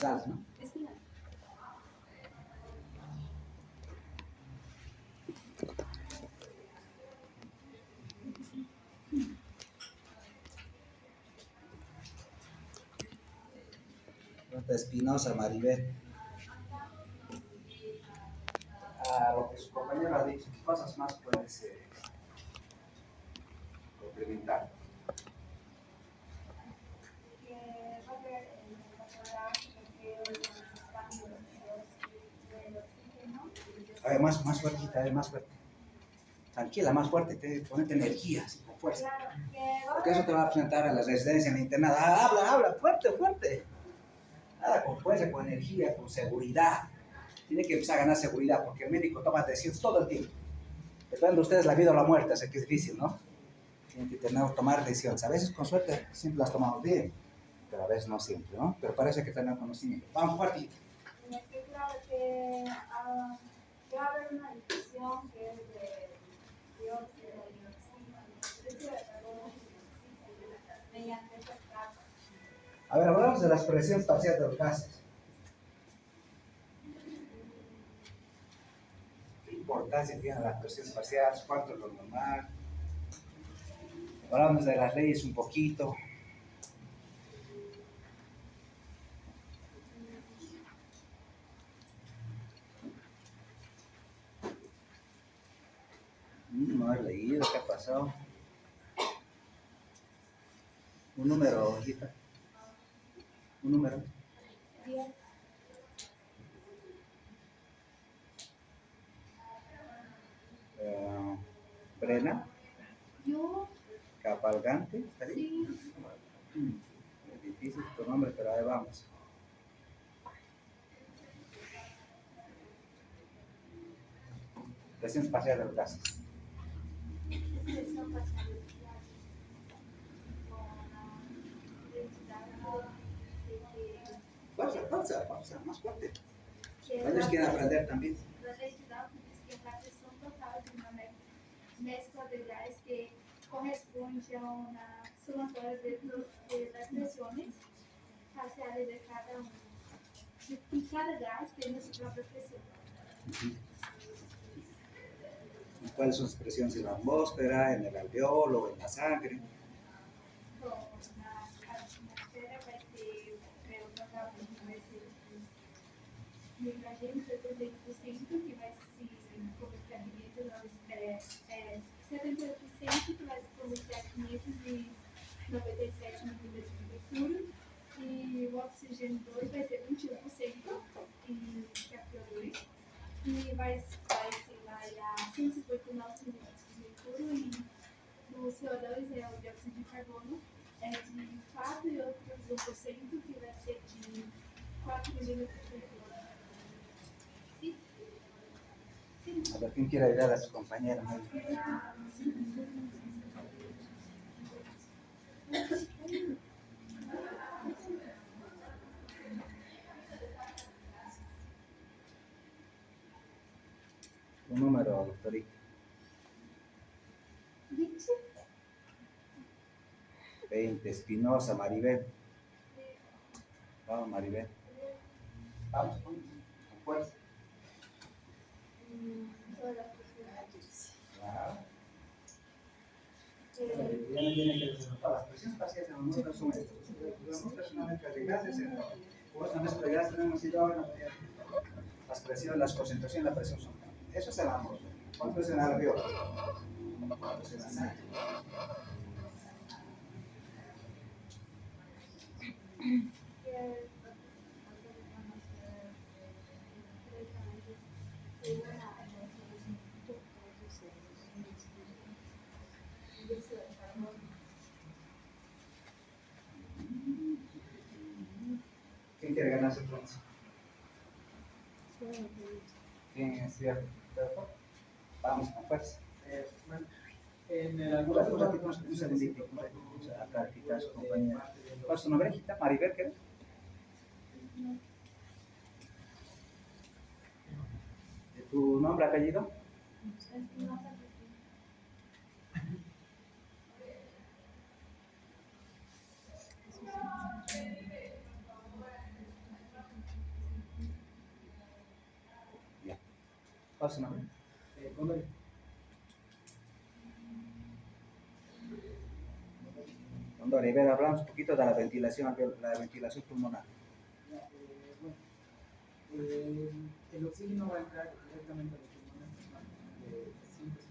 espirales, ¿no? Espinal. Ruta Espinosa, Maribel. Lo que su compañero ha dicho, ¿qué cosas más puedes complementar? Que va a haber en la porque los cambios del oxígeno. A ver, más fuertita, a ver, más fuerte. Tranquila, más fuerte, ponete energía, así, con fuerza. Claro, que va a Porque eso te haber. va a presentar a la residencia en la internada. Habla, fuerte, fuerte. Nada, con fuerza, con energía, con seguridad. Tiene que empezar a ganar seguridad, porque el médico toma decisiones todo el tiempo. Depende de ustedes la vida o la muerte, sé que es difícil, ¿no? Tienen que tomar decisiones. A veces con suerte siempre las tomamos bien, pero a veces no siempre, ¿no? Pero parece que tienen conocimiento. Vamos, fuerte. Que claro que va a haber una discusión que es de dióxido de oxígeno, de carbono mediante estas capas. A ver, hablamos de las presiones parciales de los gases. ¿Qué importancia tienen las presiones parciales? ¿Cuánto es lo normal? Hablamos de las leyes un poquito. No he leído, ¿qué ha pasado? Un número, hojita. Un número. 10. Brena, Yo, Capalgante, ¿está bien? sí, Es difícil tu nombre, pero ahí vamos. Presión parcial de los gases. presión parcial de con densidad Fuerza, más fuerte. que Ellos quieren aprender también. la densidad es la presión total de una mezcla de gases que corresponde a una sumatoria de las presiones parciales de cada uno. Y cada gas tiene su propia presión. ¿Y cuáles son las presiones en la atmósfera, en el alveolo, en la sangre? Con la atmósfera vai ter provavelmente vai ser nitrogênio 78%, que vai se comunicar 78% que vai se comunicar 597 milímetros de mercúrio, e o oxigênio 2 vai ser 21%, que é a CO2, e vai a 159 milímetros de mercúrio, e o CO2 é o dióxido de carbono, é de 4 e outros 1%, que vai ser de 4 milímetros de mercúrio. Sim? Sim. A ver, ¿quién quiere ayudar a su compañera? Un número, doctorita. 20. 20, Espinosa, Maribel. Vamos, Maribel. Vamos, con fuerza. Todas las posibilidades. Claro. Ya no tiene que desarrollar las presiones parciales en la atmósfera son estas. La atmósfera es una mezcla de gases, por esta mezcla de gases tenemos ido ahora las presiones, las concentraciones, la presión son. Eso es el atmósfera. ¿Cuánto es en el alveolo? ¿Cuánto es en la sangre? ¿Quién quiere ganarse el bronce? ¿Quién es cierto? Vamos con fuerza. En el Un segundito, vamos a clarificar a su compañera. ¿Cuál es tu nombre, hijita? Maribel, ¿qué? ¿Tu nombre, apellido? ¿Cuál es su nombre? Condori. Condori, a ver, hablamos un poquito de la ventilación pulmonar. Bueno, el oxígeno va a entrar directamente a los pulmones de 150.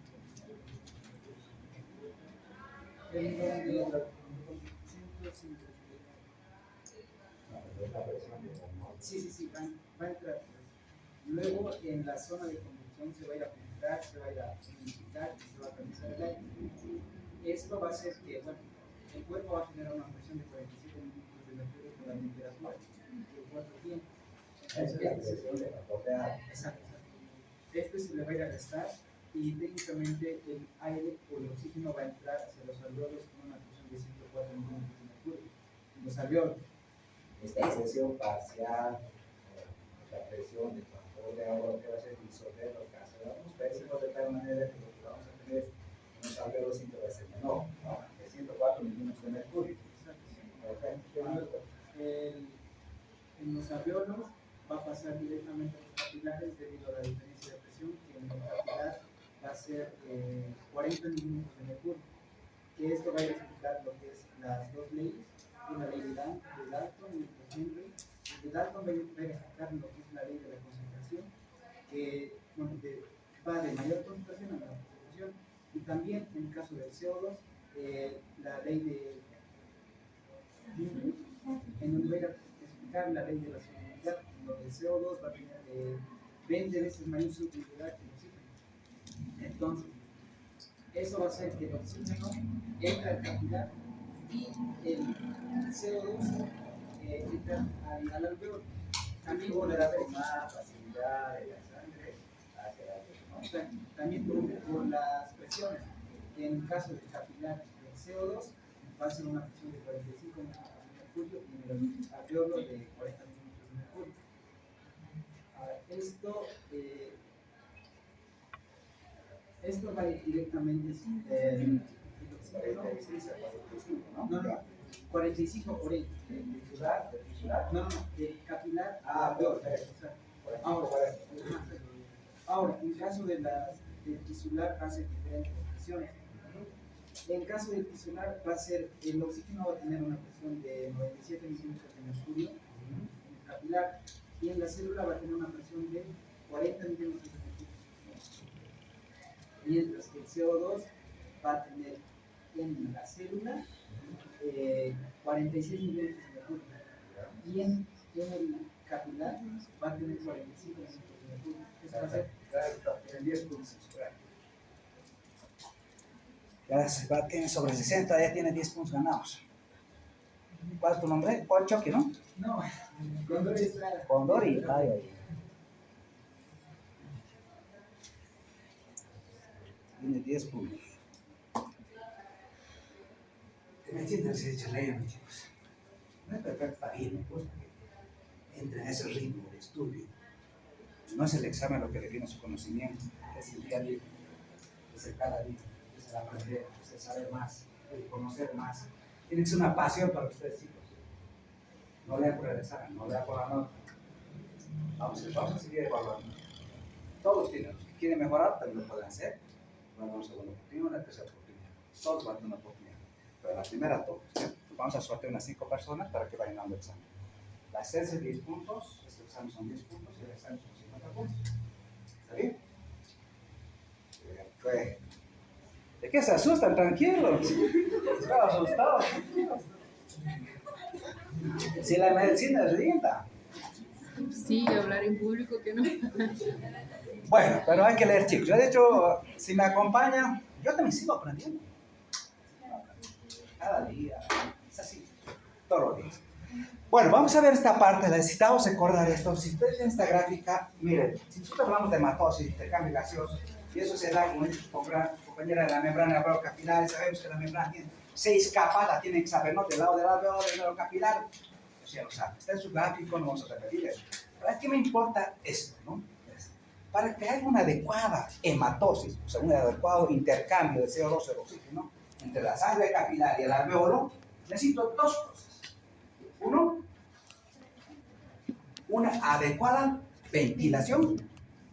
Sí, va a entrar. Luego en la zona de conducción se va a ir a filtrar, se va a ir a unificar, se va a realizar el aire. Esto va a hacer que, bueno, el cuerpo va a tener una presión de 47 minutos de mercurio con la temperatura que el cuerpo tiene. Exacto. Este se le va a ir a restar y técnicamente el aire o el oxígeno va a entrar hacia los alveolos con una presión de 104 milímetros de mercurio. Los alveolos. Esta presión parcial, la presión de transporte de agua que va a ser disolver los gases de la atmósfera, se puede de tal manera que lo que vamos a tener en los alveolos siempre va a ser menor, ¿no? De 104 milímetros de mercurio. En los alveolos va a pasar directamente a los capilares debido a la diferencia de presión, que en el capilar va a ser 40 milímetros de mercurio, que esto va a explicar lo que es las dos leyes, una ley de Dalton y de Henry. De Dalton va a explicar lo que es la ley de la concentración, que va de mayor concentración a menor concentración, y también en el caso del CO2, la ley de Henry, en donde voy a explicar la ley de la solubilidad, donde el CO2 va a tener 20 veces mayor solubilidad que el oxígeno. Entonces, eso va a hacer que el oxígeno entre al capilar y el CO2 entra al alveolo. También por la facilidad de la sangre hacia el alveolo, ¿no? También por las presiones. En el caso del capilar del CO2 va a ser una presión de 45 milímetros de mercurio y en el alveolo de 40 milímetros de mercurio. Ahora, esto va directamente el oxígeno, no, 45 por ahí. No, del capilar. Ahora, en caso del tisular va a ser diferentes presiones. En caso del tisular va a ser, el oxígeno va a tener una presión de 97 milímetros de mercurio en el capilar, y en la célula va a tener una presión de 40 milímetros de mercurio. Mientras que el CO2 va a tener en la célula 46 milímetros de mercurio, y en el capilar va a tener 45 milímetros de mercurio. Eso va a ser el 10%. Ya tiene sobre 60, ya tiene 10 puntos ganados. ¿Cuál es tu nombre? Paul Chucky, ¿no? No, Condori Estrada. Condori, ay. Tiene 10 puntos. ¿Me entiendes? Se echa ley, mis chicos. No es perfecto, está bien, me gusta que entre en ese ritmo de estudio. No es el examen lo que define su conocimiento, es el día a día, es el cada día, es el aprender, es el saber más, el conocer más. Tiene que ser una pasión para ustedes, chicos. No lea por el examen, no lea por la nota. Vamos a seguir evaluando. Todos tienen, los que quieren mejorar también lo pueden hacer. Bueno, una segunda oportunidad, una tercera oportunidad. Todos van a tener una oportunidad. Pero la primera todos, ¿cierto? Vamos a sortear unas 5 personas para que vayan dando el examen. La esencia es 10 puntos, este examen son 10 puntos y el examen son 50 puntos. ¿Está bien? Perfecto. ¿De qué se asustan? Tranquilos. Están asustados. Si la medicina es linda. Sí, hablar en público que no. Bueno, pero hay que leer, chicos. Yo, de hecho, si me acompañan, yo también sigo aprendiendo. Cada día. Es así. Todos los días. Bueno, vamos a ver esta parte. Necesitamos recordar esto. Si ustedes ven esta gráfica, miren, si nosotros hablamos de matosis, intercambio gaseoso, y eso se da, como dice compañera de la membrana alveolar capilar, sabemos que la membrana tiene 6 capas, la tienen que saber, ¿no? Del lado del alveolo, del lado capilar, o sea, lo saben. Está en su gráfico, no vamos a repetir eso. Pero aquí me importa esto, ¿no? Para que haya una adecuada hematosis, o sea, un adecuado intercambio de CO2 y oxígeno entre la sangre capilar y el alveolo, necesito 2 cosas. Uno, una adecuada ventilación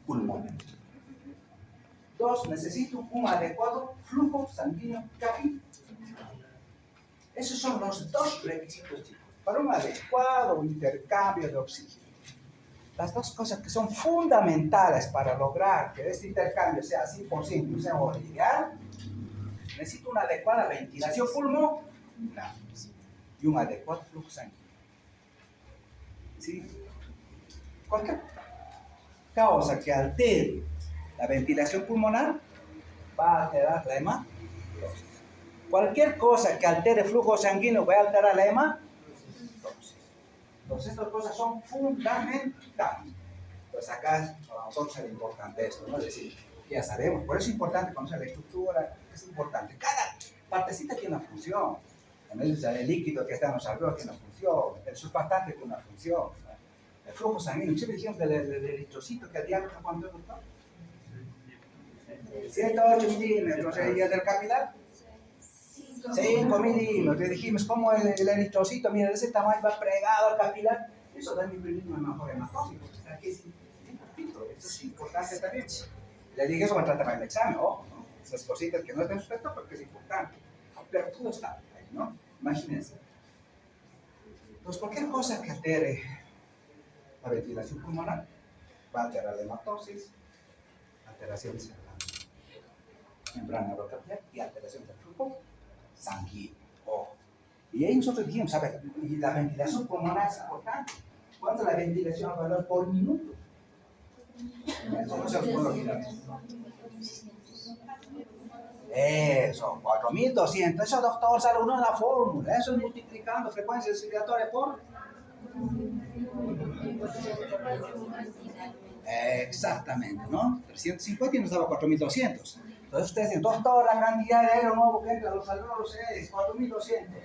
pulmonar. Dos, necesito un adecuado flujo sanguíneo capilar. Esos son los dos requisitos, chicos, para un adecuado intercambio de oxígeno. Las dos cosas que son fundamentales para lograr que este intercambio sea 100%, sea original, necesito una adecuada ventilación pulmonar y un adecuado flujo sanguíneo. ¿Sí? Cualquier causa que altere la ventilación pulmonar va a alterar la hematosis. Cualquier cosa que altere el flujo sanguíneo va a alterar la hematosis. Entonces, estas cosas son fundamentales. Pues acá para nosotros es importante esto, ¿no? Es decir, ya sabemos, por eso es importante conocer la estructura, es importante. Cada partecita tiene una función. El líquido que está en los alveolos tiene una función, el surfactante tiene una función. El flujo sanguíneo, siempre dijimos del eritrocito que a diámetro, ¿cuánto es, doctor? 108 milímetros, y el del capilar 5 milímetros. Dijimos, como el eritrocito, mira, de ese tamaño va pegado al capilar, eso da mi peligro de mejor hematosis. Aquí es importante, eso es importante también. Le dije, eso va a tratar en el examen, ojo, ¿no? Esas cositas que no están sujetas porque es importante. Pero todo está ahí, ¿no? Imagínense. Entonces, cualquier cosa que altere la ventilación pulmonar va a alterar la hematosis, alteraciones en la membrana neurocapilar y alteraciones del flujo sanguíneo. Ojo. Y ahí nosotros dijimos, a ver, y la ventilación pulmonar es importante. ¿Cuánto es la ventilación a valor por minuto? Eso no se puede olvidar. Eso, 4200. Eso, doctor, sale uno en la fórmula. Eso es multiplicando frecuencia respiratoria por. Exactamente, ¿no? 350 y nos daba 4200. Entonces ustedes dicen, doctor, la cantidad de aire nuevo que entra a los alveolos es 4200.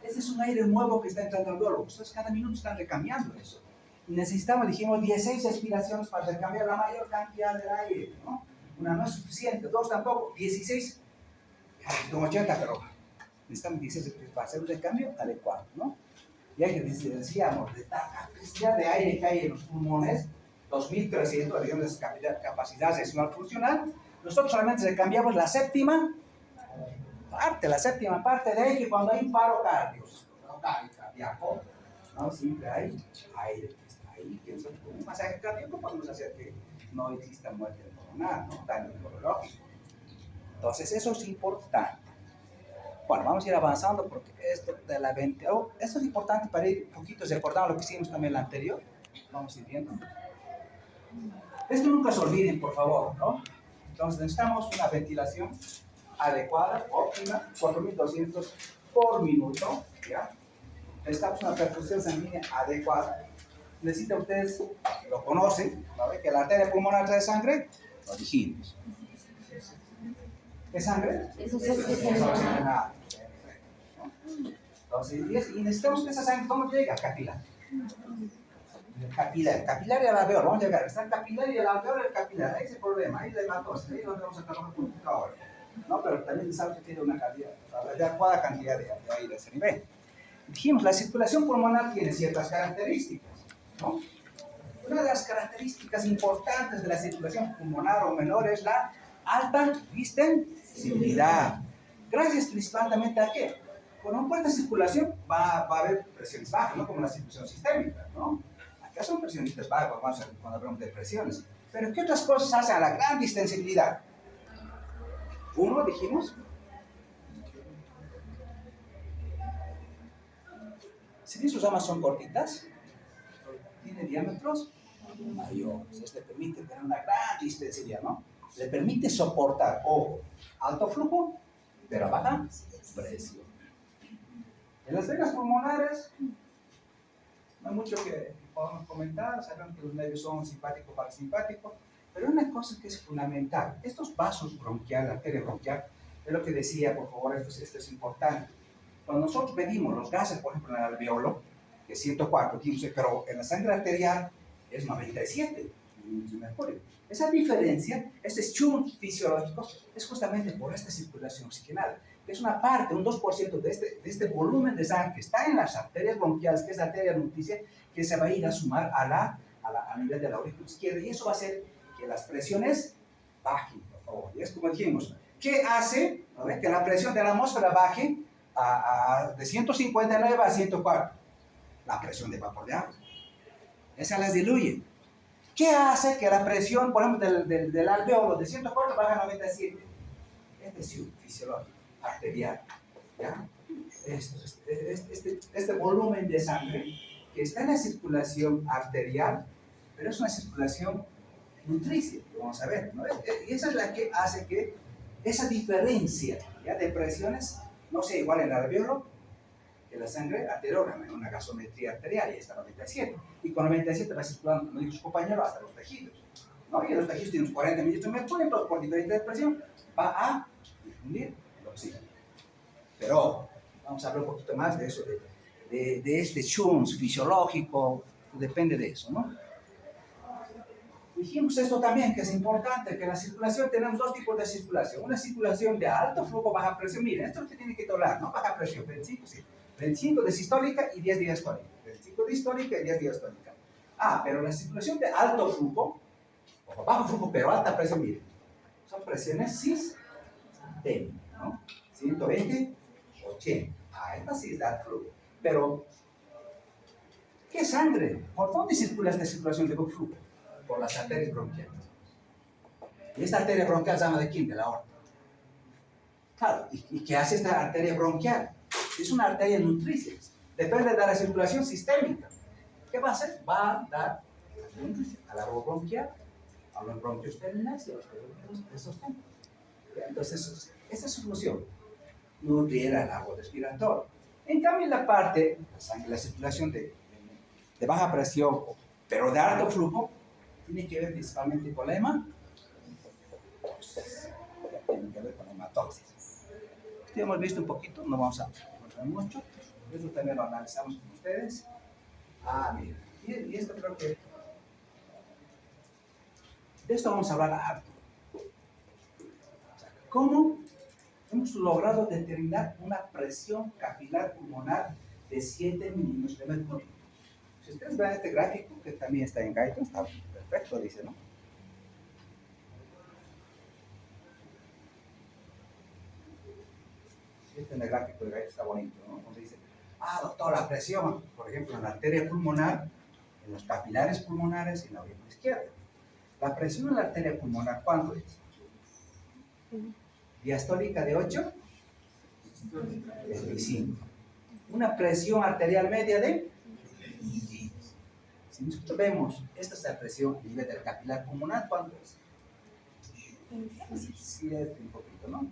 Ese es un aire nuevo que está entrando al alveolo. Ustedes cada minuto están recambiando eso. Y necesitamos, dijimos, 16 respiraciones para recambiar la mayor cantidad de aire, ¿no? Una no es suficiente, dos tampoco, 16, con 80, pero necesitamos 16 para hacer un recambio adecuado, ¿no? Y hay que decíamos, de la capacidad de aire que hay en los pulmones, 2300, digamos, capacidad sexual funcional, nosotros solamente recambiamos la séptima parte de aire cuando hay un paro cardíaco, ¿no? Siempre hay aire que está ahí, que nosotros con un masaje cardíaco podemos hacer que no exista muerte pulmonar, ¿no? Daño neurológico. Entonces, eso es importante. Bueno, vamos a ir avanzando porque esto de la esto es importante para ir un poquito recordando lo que hicimos también en la anterior. Vamos a ir viendo. Esto nunca se olviden, por favor, ¿no? Entonces, necesitamos una ventilación adecuada, óptima, 4200 por minuto, ¿ya? Necesitamos una perfusión sanguínea adecuada. Necesita ustedes, lo conocen, ¿no? Que la arteria pulmonar trae sangre, lo dijimos. ¿Qué sangre? Eso es oxigenada. Entonces, y necesitamos que esa sangre, ¿cómo llega? Capilar. Capilar y al alveolo, vamos a llegar. Está el capilar y el alveolo, el capilar. Ahí es el problema, ahí es la hematosis, ahí es donde vamos a trabajar con el ahora. ¿No? Pero también sabemos que tiene una adecuada cantidad de aire a ese nivel. Dijimos, la circulación pulmonar tiene ciertas características, ¿no? Una de las características importantes de la circulación pulmonar o menor es la alta distensibilidad. Gracias principalmente a qué? Con una buena circulación va a haber presiones bajas, no como la circulación sistémica, ¿no? Acá son presiones bajas cuando hablamos de presiones. Pero ¿qué otras cosas hacen a la gran distensibilidad? Uno, dijimos, si bien sus ramas son cortitas, tiene diámetros mayores. Esto le permite tener una gran distensibilidad, ¿no? Le permite soportar, ojo, alto flujo, pero a baja presión. En las venas pulmonares, no hay mucho que podamos comentar, saben que los nervios son simpáticos, parasimpáticos, pero hay una cosa que es fundamental. Estos vasos bronquiales, la arteria bronquial, es lo que decía, por favor, esto es importante. Cuando nosotros medimos los gases, por ejemplo, en el alveolo, que es 104, 15, pero en la sangre arterial es 97 milímetros de mercurio. Esa diferencia, estos chunks fisiológicos, es justamente por esta circulación oxigenada, que es una parte, un 2% de este volumen de sangre que está en las arterias bronquiales, que es la arteria nutricia, que se va a ir a sumar a nivel de la aurícula izquierda, y eso va a hacer que las presiones bajen, por Oh, y es como dijimos, ¿qué hace que la presión de la atmósfera baje de 159 a 104? La presión de vapor de agua. Esa las diluye. ¿Qué hace que la presión, por ejemplo, del alveolo de 104 baje a 97? Es presión fisiológica, arterial. ¿Ya? Este volumen de sangre que está en la circulación arterial, pero es una circulación nutricia, vamos a ver, ¿no? Y esa es la que hace que esa diferencia, ¿ya?, de presiones no sea igual en el alveolo que la sangre arterial, en una gasometría arterial, y está 97. Y con 97 va circulando, como dijo su compañero, hasta los tejidos, ¿no? Y los tejidos tienen 40 mililitros de mercurio, entonces por diferencia de presión va a difundir el oxígeno. Pero vamos a hablar un poquito más de eso, de este chunks fisiológico, depende de eso, ¿no? Dijimos esto también, que es importante, que en la circulación tenemos dos tipos de circulación. Una circulación de alto flujo, baja presión. Miren, esto es lo que tiene que doblar, ¿no? Baja presión, 25, sí. 25 de sistólica y 10 de diastólica. 25 de sistólica y 10 de diastólica. Ah, pero la circulación de alto flujo, o bajo flujo, pero alta presión, miren, son presiones sistémicas, ¿no? 120, 80. Ah, esta sí es de alto flujo. Pero, ¿qué sangre? ¿Por dónde circula esta circulación de bajo flujo? Por las arterias bronquiales. Y esta arteria bronquial se llama de quién? De la aorta. Claro, ¿y qué hace esta arteria bronquial? Es una arteria nutricia. Depende de la circulación sistémica. ¿Qué va a hacer? Va a dar al árbol bronquial, a los bronquios terminales y a los bronquios de sostén. Entonces, esa es su función. Nutrir al árbol respiratorio. En cambio, en la parte, la sangre, la circulación de baja presión, pero de alto flujo, tiene que ver principalmente con la hematosis. Tiene que ver con la hematosis. Esto hemos visto un poquito, no vamos a encontrar mucho. Esto también lo analizamos con ustedes. Ah, mira. Y esto creo que... De esto vamos a hablar harto. ¿Cómo hemos logrado determinar una presión capilar pulmonar de 7 milímetros de mercurio? Si ustedes ven este gráfico, que también está en Guyton, está perfecto, dice, ¿no? Este en el gráfico de Guyton está bonito, ¿no? Donde dice, doctor, la presión, por ejemplo, en la arteria pulmonar, en los capilares pulmonares y en la aurícula izquierda. La presión en la arteria pulmonar, ¿cuánto es? Diastólica de 8, 25. Una presión arterial media de 10. Si nosotros vemos, esta es la presión a nivel del capilar pulmonar, ¿cuánto es? 7, un poquito, ¿no?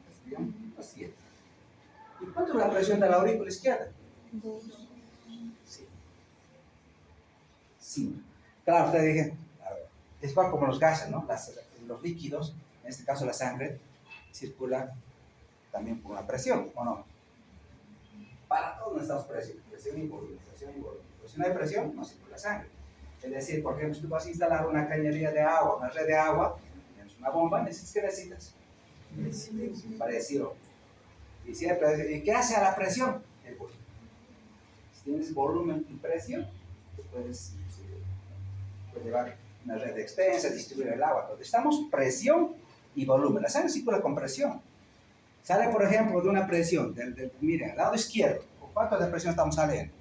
7. ¿Y cuánto es la presión de la aurícula izquierda? 5. Claro, usted dije, es igual como los gases, ¿no? Los líquidos, en este caso la sangre, circula también por una presión, ¿o no? Para todos necesitamos presión y volumen, presión y volumen. Pero si no hay presión, no circula sangre. Es decir, por ejemplo, si tú vas a instalar una cañería de agua, una red de agua, tienes una bomba, ¿qué necesitas? Parecido. Y siempre, ¿y qué hace a la presión? El volumen. Si tienes volumen y presión, puedes llevar una red extensa, distribuir el agua. Entonces, estamos presión y volumen. La sangre circula con presión. Sale, por ejemplo, de una presión, miren, al lado izquierdo, ¿cuánto de presión estamos saliendo?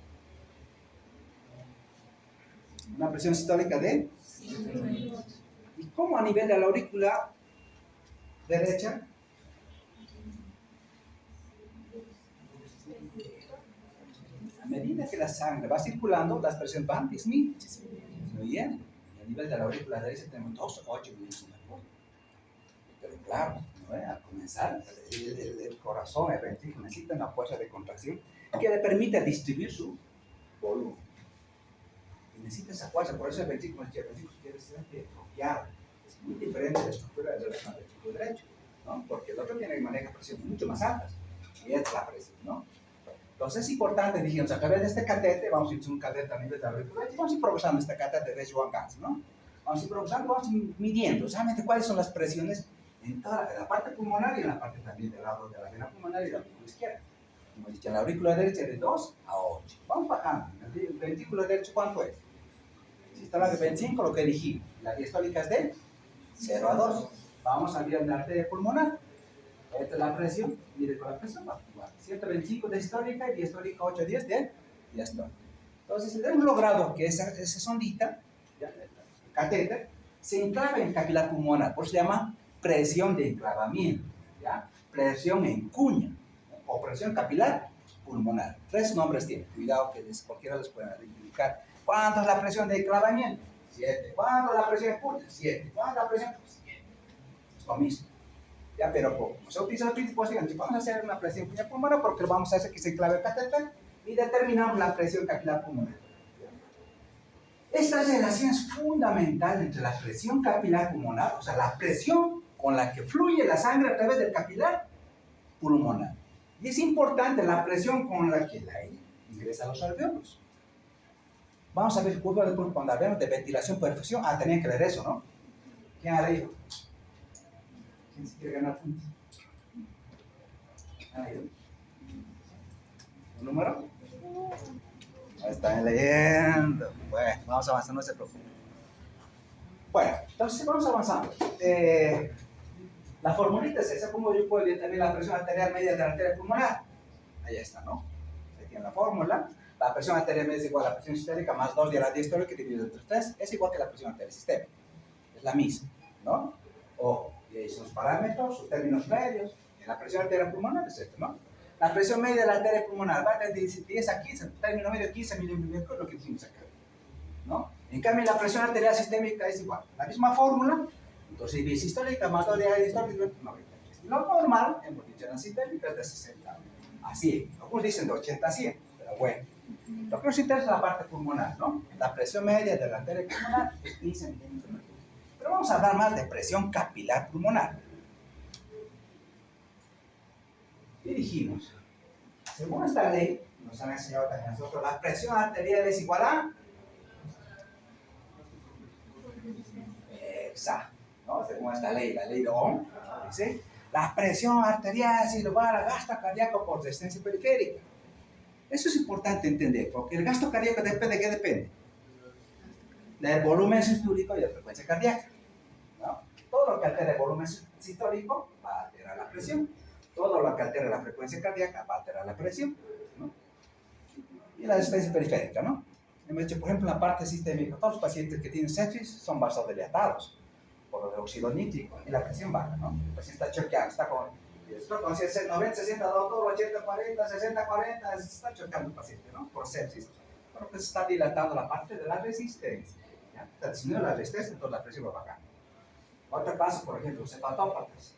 Una presión sistólica de... ¿Y cómo a nivel de la aurícula derecha? A medida que la sangre va circulando, las presiones van disminuyendo. Y a nivel de la aurícula derecha tenemos 2 o 8 milímetros de mercurio. Pero claro, ¿no? Al comenzar, el corazón, el ventrículo necesita una fuerza de contracción que le permita distribuir su volumen. Y necesita esa fuerza, por eso el ventrículo izquierdo quiere ser bloqueado. Es muy diferente de la estructura del ventrículo derecho, ¿no? Porque el otro tiene que manejar presiones mucho más altas. Y esta es la presión, ¿no? Entonces es importante, dijimos, a través de este catete, vamos a ir un catete a nivel de la aurícula, y vamos a ir progresando este catete de Schwann Ganz, ¿no? Vamos a ir progresando, vamos a ir midiendo, solamente cuáles son las presiones en toda la parte pulmonar y en la parte también del lado de la vena pulmonar y la aurícula izquierda. Como he dicho, en la aurícula derecha de 2 a 8. Vamos bajando. El ventrículo derecho, ¿cuánto es? Si está hablando de 25, lo que elegí. La diastólica es de 0 a 2. vamos a ver la arteria pulmonar. Esta es la presión, mire con la presión, va igual. 125 de sistólica y diastólica 810 de diastólica. Entonces, hemos logrado que esa sondita, ya, el catéter, se enclava en el capilar pulmonar, por eso se llama presión de enclavamiento, ¿ya? Presión en cuña, o presión capilar pulmonar. 3 nombres tiene, cuidado que cualquiera les pueda identificar. ¿Cuánto es la presión de enclavamiento? 7. ¿Cuánto es la presión en cuña? 7. ¿Cuánto es la presión? 7. Es lo mismo. Ya, pero como se utiliza el principio, vamos a hacer una presión cuña pulmonar porque vamos a hacer que se enclave el catéter y determinamos la presión capilar pulmonar. Esta relación es fundamental entre la presión capilar pulmonar, o sea, la presión con la que fluye la sangre a través del capilar pulmonar. Y es importante la presión con la que el aire ingresa a los alveolos. Vamos a ver después cuando hablemos de ventilación, perfusión. Ah, tenían que leer eso, ¿no? ¿Quién ha leído? ¿Quién se quiere ganar puntos? ¿Ha leído? ¿Un número? Ahí están leyendo. Bueno, vamos avanzando, no se preocupen. Bueno, entonces vamos avanzando. La formulita es esa, como yo puedo determinar la presión arterial media de la arteria pulmonar. Ahí está, ¿no? Ahí tiene la fórmula. La presión arterial media es igual a la presión sistémica más 2 de la diastólica dividido entre 3. Es igual que la presión arterial sistémica. Es la misma, ¿no? Ojo, y ahí son los parámetros, sus términos medios. En la presión arterial pulmonar es esto, ¿no? La presión media de la arteria pulmonar va de 10 a 15, término medio 15 milímetros, es lo que hicimos acá, ¿no? En cambio, la presión arterial sistémica es igual. La misma fórmula, entonces divide sistólica más 2 de la diastólica, 93. Lo normal en posición sistémica es de 60 a 100. Algunos dicen de 80 a 100, pero bueno. Lo que nos interesa es la parte pulmonar, ¿no? La presión media de la arteria pulmonar es 15 milímetros de mercurio. Pero vamos a hablar más de presión capilar pulmonar. Y dijimos, según esta ley, nos han enseñado también a nosotros, la presión arterial es igual a... Exacto, ¿no? Según esta ley, la ley de Ohm, dice, la presión arterial es igual al gasto cardíaco por resistencia periférica. Eso es importante entender, porque el gasto cardíaco depende de qué depende. Del volumen sistólico y de la frecuencia cardíaca, ¿no? Todo lo que altere el volumen sistólico va a alterar la presión. Todo lo que altere la frecuencia cardíaca va a alterar la presión, ¿no? Y la resistencia periférica, ¿no? Hemos dicho, por ejemplo, en la parte sistémica, todos los pacientes que tienen sepsis son vasodilatados por el óxido nítrico y la presión baja, ¿no? El paciente está choqueando, está con 90, 60, doctor, 80, 40, 60, 40, está choqueando el paciente, ¿no? Por sepsis. Pero pues está dilatando la parte de la resistencia, ¿ya? Está disminuyendo la resistencia, entonces la presión va a bajar. Otro caso, por ejemplo, los hepatópatas.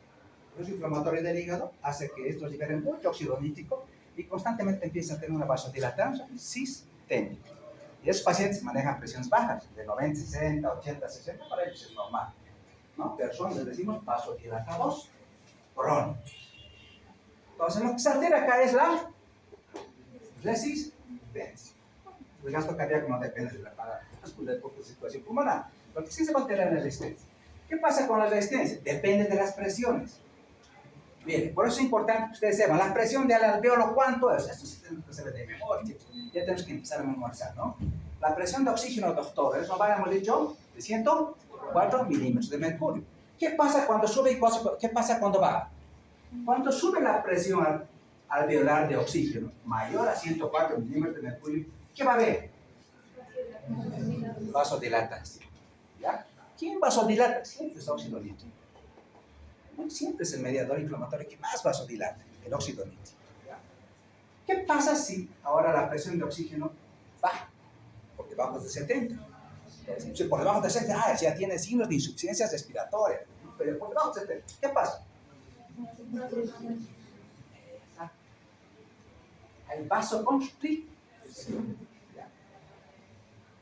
El inflamatorio del hígado hace que estos liberen mucho óxido nítrico y constantemente empiezan a tener una vasodilatación sistémica. Y esos pacientes manejan presiones bajas, de 90, 60, 80, 60, para ellos es normal, ¿no? Pero son, les decimos, vasodilatados crónicos. Entonces, lo que se altera acá es la resistencia. El gasto cardíaco no depende de la situación pulmonar, lo que sí se va a alterar es la resistencia. ¿Qué pasa con la resistencia? Depende de las presiones. Bien, por eso es importante que ustedes sepan, la presión del alveolo, ¿cuánto es? Esto sí tenemos que saber de memoria, chicos. Ya tenemos que empezar a memorizar, ¿no? La presión de oxígeno, doctores, nos habíamos dicho, de 104 milímetros de mercurio. ¿Qué pasa cuando sube y qué pasa cuando baja? Cuando sube la presión alveolar de oxígeno mayor a 104 milímetros de mercurio, ¿qué va a haber? Vasodilatación. ¿Ya? ¿Quién vasodilata? Siempre es óxido nítrico. Siempre es el mediador inflamatorio que más vasodilata, el óxido nítrico. ¿Ya? ¿Qué pasa si ahora la presión de oxígeno baja? Por debajo de 70. Si por debajo de 70, ya tiene signos de insuficiencia respiratoria. Pero por debajo de 70, ¿qué pasa? Hay vasoconstricción.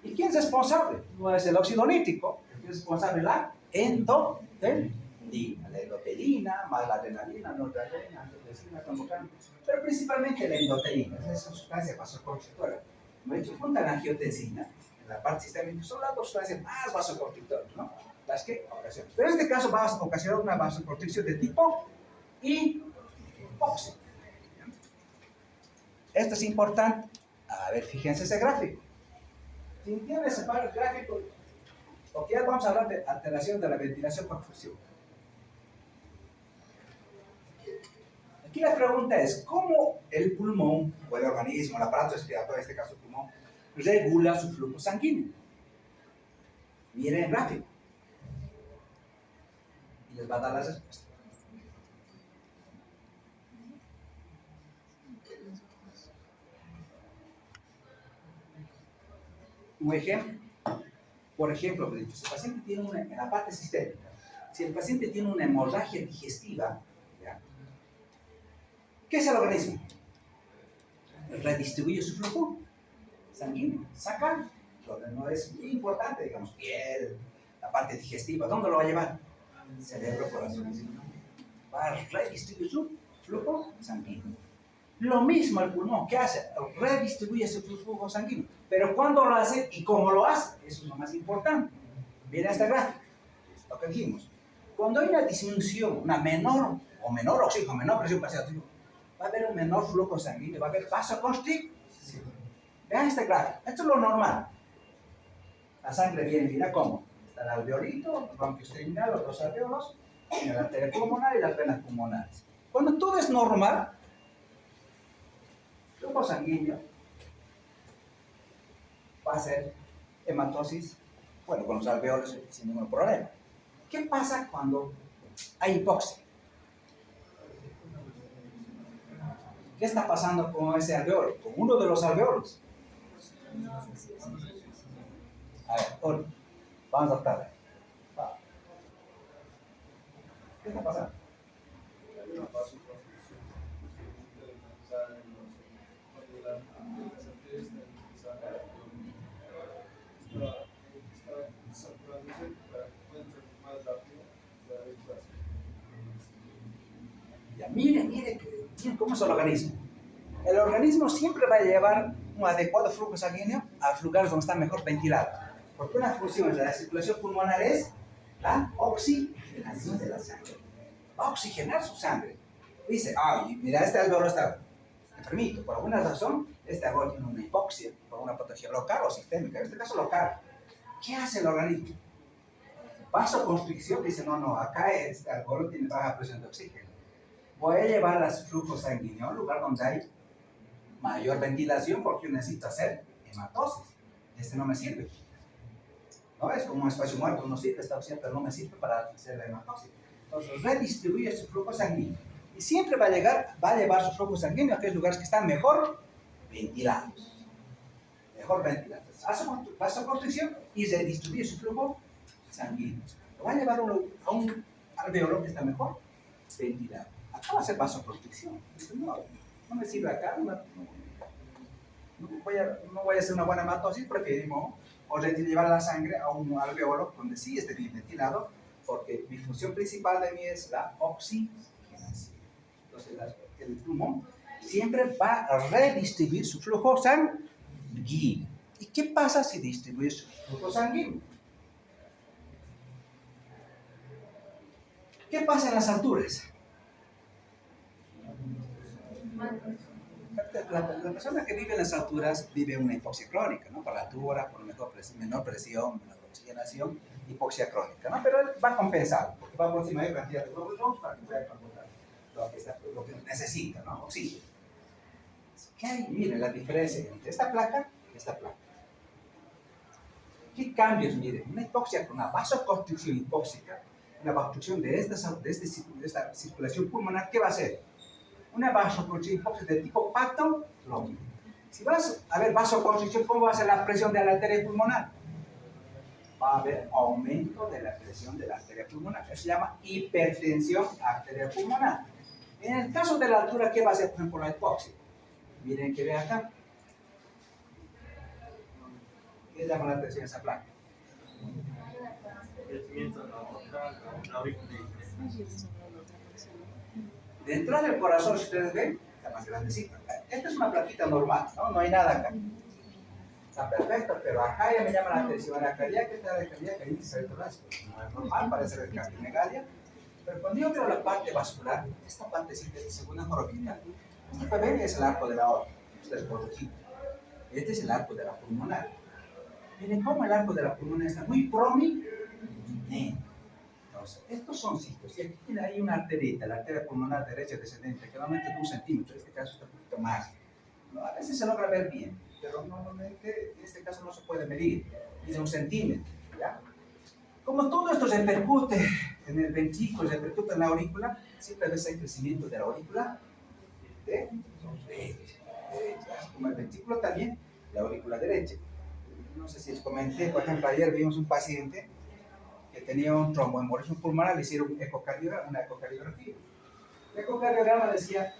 ¿Y quién es responsable? No es el óxido nítrico, es responsable la endotelina. La endotelina, más la adrenalina, noradrenalina, angiotensina, trombocana, pero principalmente la endotelina, es esa sustancia vasoconstrictora. Como he dicho, junto a la angiotensina, en la parte sistémica, son las dos sustancias más vasoconstrictoras, ¿no? Las que ocasionan. Pero en este caso va a ocasionar una vasoconstricción de tipo hipóxico. Esto es importante. A ver, fíjense ese gráfico. Si entienden ese gráfico, porque ya vamos a hablar de alteración de la ventilación por fusión. Aquí la pregunta es, ¿cómo el pulmón, o el organismo, el aparato respiratorio, en este caso el pulmón, regula su flujo sanguíneo? Miren el gráfico. Y les va a dar la respuesta. Un ejemplo. Por ejemplo, si el paciente tiene en la parte sistémica, si el paciente tiene una hemorragia digestiva, ¿ya? ¿Qué es el organismo? Redistribuye su flujo sanguíneo, saca lo que no es muy importante, digamos, piel, la parte digestiva, ¿dónde lo va a llevar? Cerebro, corazón, va a redistribuir su flujo sanguíneo. Lo mismo el pulmón, ¿qué hace? Redistribuye su flujo sanguíneo. Pero ¿cuándo lo hace y cómo lo hace? Eso es lo más importante. Miren esta gráfica, lo que dijimos. Cuando hay una disminución, una menor oxígeno, menor presión parcial, va a haber un menor flujo sanguíneo, va a haber vasoconstricción. Vean este gráfico, esto es lo normal. La sangre viene, mira cómo. Está el alveolito, el bronquio terminal, los dos alveolos, la arteria pulmonar y las venas pulmonares. Cuando todo es normal, flujo sanguíneo va a ser hematosis, bueno, con los alveolos sin ningún problema. ¿Qué pasa cuando hay hipoxia? ¿Qué está pasando con ese alveolo? Con uno de los alveolos. A ver, uno. Vamos a tratar. ¿Qué está pasando? Ya, miren cómo es el organismo. El organismo siempre va a llevar un adecuado flujo sanguíneo a los lugares donde está mejor ventilado. Porque una función de la circulación pulmonar es la oxigenación de la sangre. Va a oxigenar su sangre. Dice, mira, este alveolo está enfermito. Por alguna razón, este alveolo tiene una hipoxia, por una patología local o sistémica, en este caso local. ¿Qué hace el organismo? Vasoconstricción, dice, no, acá este alveolo tiene baja presión de oxígeno. Voy a llevar el flujo sanguíneo a un lugar donde hay mayor ventilación porque yo necesito hacer hematosis. Este no me sirve. ¿No? Es como un espacio muerto, no sirve esta opción, pero no me sirve para hacer la hematosis. Entonces redistribuye su flujo sanguíneo. Y siempre va a llevar su flujo sanguíneo a aquellos lugares que están mejor ventilados. Mejor ventilados. Vasoconstricción y redistribuye su flujo sanguíneo. Lo va a llevar a un alveolo que está mejor ventilado. Acá va a ser vasoconstricción. No me sirve acá, no voy a hacer una buena hematosis, preferimos llevar la sangre a un alveolo donde sí esté bien ventilado, porque mi función principal de mí es la oxigenación. Entonces el pulmón siempre va a redistribuir su flujo sanguíneo. ¿Y qué pasa si distribuye su flujo sanguíneo? ¿Qué pasa en las alturas? La persona que vive en las alturas vive una hipoxia crónica, ¿no? Por la altura, por menor presión, menor oxigenación, hipoxia crónica, ¿no? Pero él va a compensar, porque va por encima de cantidad de glóbulos para que pueda transportar lo que necesita, ¿no? Oxígeno. ¿Qué hay? Miren la diferencia entre esta placa y esta placa. ¿Qué cambios? Miren, una hipoxia con una vasoconstricción hipóxica, una obstrucción de esta circulación pulmonar, ¿qué va a hacer? Una vasoconstricción hipóxica de tipo patológico. Si vas a ver vasoconstricción, ¿cómo va a ser la presión de la arteria pulmonar? Va a haber aumento de la presión de la arteria pulmonar. Eso se llama hipertensión arterial pulmonar. En el caso de la altura, ¿qué va a hacer, por ejemplo, la hipoxia? Miren que ve acá. ¿Qué llama la atención esa placa? Dentro del corazón, si ustedes ven, está más grandecita. Esta es una plaquita normal, ¿no? No hay nada acá. Está perfecto, pero acá ya me llama la atención. La cardíaca está de cardíaca y índice torácico. No es normal, parece de cardiomegalia. Pero cuando yo veo la parte vascular, esta partecita de segunda jorobita, este bebé es el arco de la aorta. Ustedes pueden decir. Este es el arco de la pulmonar. Miren cómo el arco de la pulmonar está muy prominente. Entonces, estos son sitios. Y aquí hay una arterita, la arteria pulmonar derecha descendente, que normalmente es de 1 centímetro, en este caso está un poquito más. No, a veces se logra ver bien, pero normalmente en este caso no se puede medir, ni de 1 centímetro. ¿Ya? Como todo esto repercute en el ventrículo, repercute en la aurícula, siempre ves el crecimiento de la aurícula de derecha. Como el ventrículo también, la aurícula derecha. No sé si les comenté, por ejemplo, ayer vimos un paciente que tenía un tromboembolismo pulmonar, le hicieron una ecocardiografía. El ecocardiograma decía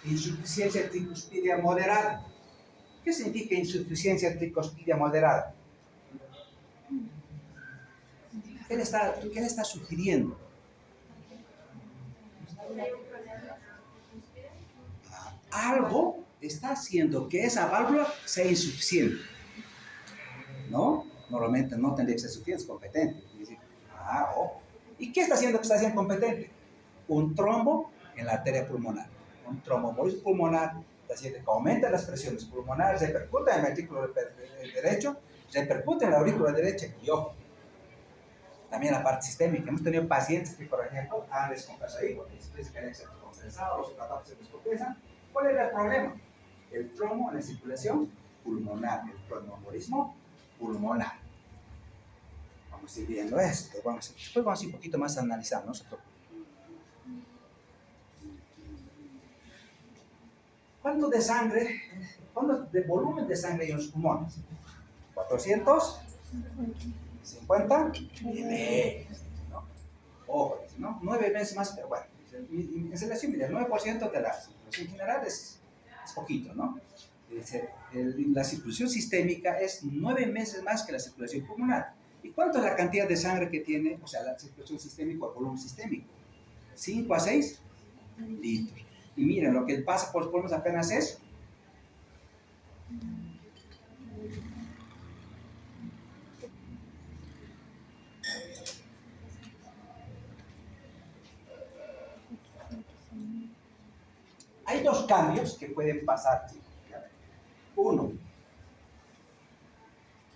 insuficiencia tricuspidia moderada. ¿Qué significa insuficiencia tricuspidia moderada? ¿Qué le está sugiriendo? Algo está haciendo que esa válvula sea insuficiente, ¿no? Normalmente no tendría que ser suficiente, es competente. ¿Y qué está haciendo que está siendo competente? Un trombo en la arteria pulmonar. Un tromboembolismo pulmonar está haciendo que aumenta las presiones pulmonares, repercute en el ventrículo derecho, repercute en la aurícula derecha y ojo. También la parte sistémica. Hemos tenido pacientes que, por ejemplo, han descompensado ahí, porque se que han descompensado, los tratados se descompensan. ¿Cuál era el problema? El trombo en la circulación pulmonar, el tromboembolismo pulmonar. Vamos a ir viendo esto. Después vamos a ir un poquito más a analizar, ¿no? ¿Cuánto de sangre, cuánto de volumen de sangre hay en los pulmones? 450 ml, ¿no? Ojo, ¿no? 9 veces más, pero bueno, en selección, mira, el 9% de la circulación general es poquito, ¿no? La circulación sistémica es 9 veces más que la circulación pulmonar. ¿Y cuánto es la cantidad de sangre que tiene, o sea, la circulación sistémica o el volumen sistémico? 5 a 6 litros. Y miren, lo que pasa por los pulmones apenas es hay 2 cambios que pueden pasar. Uno,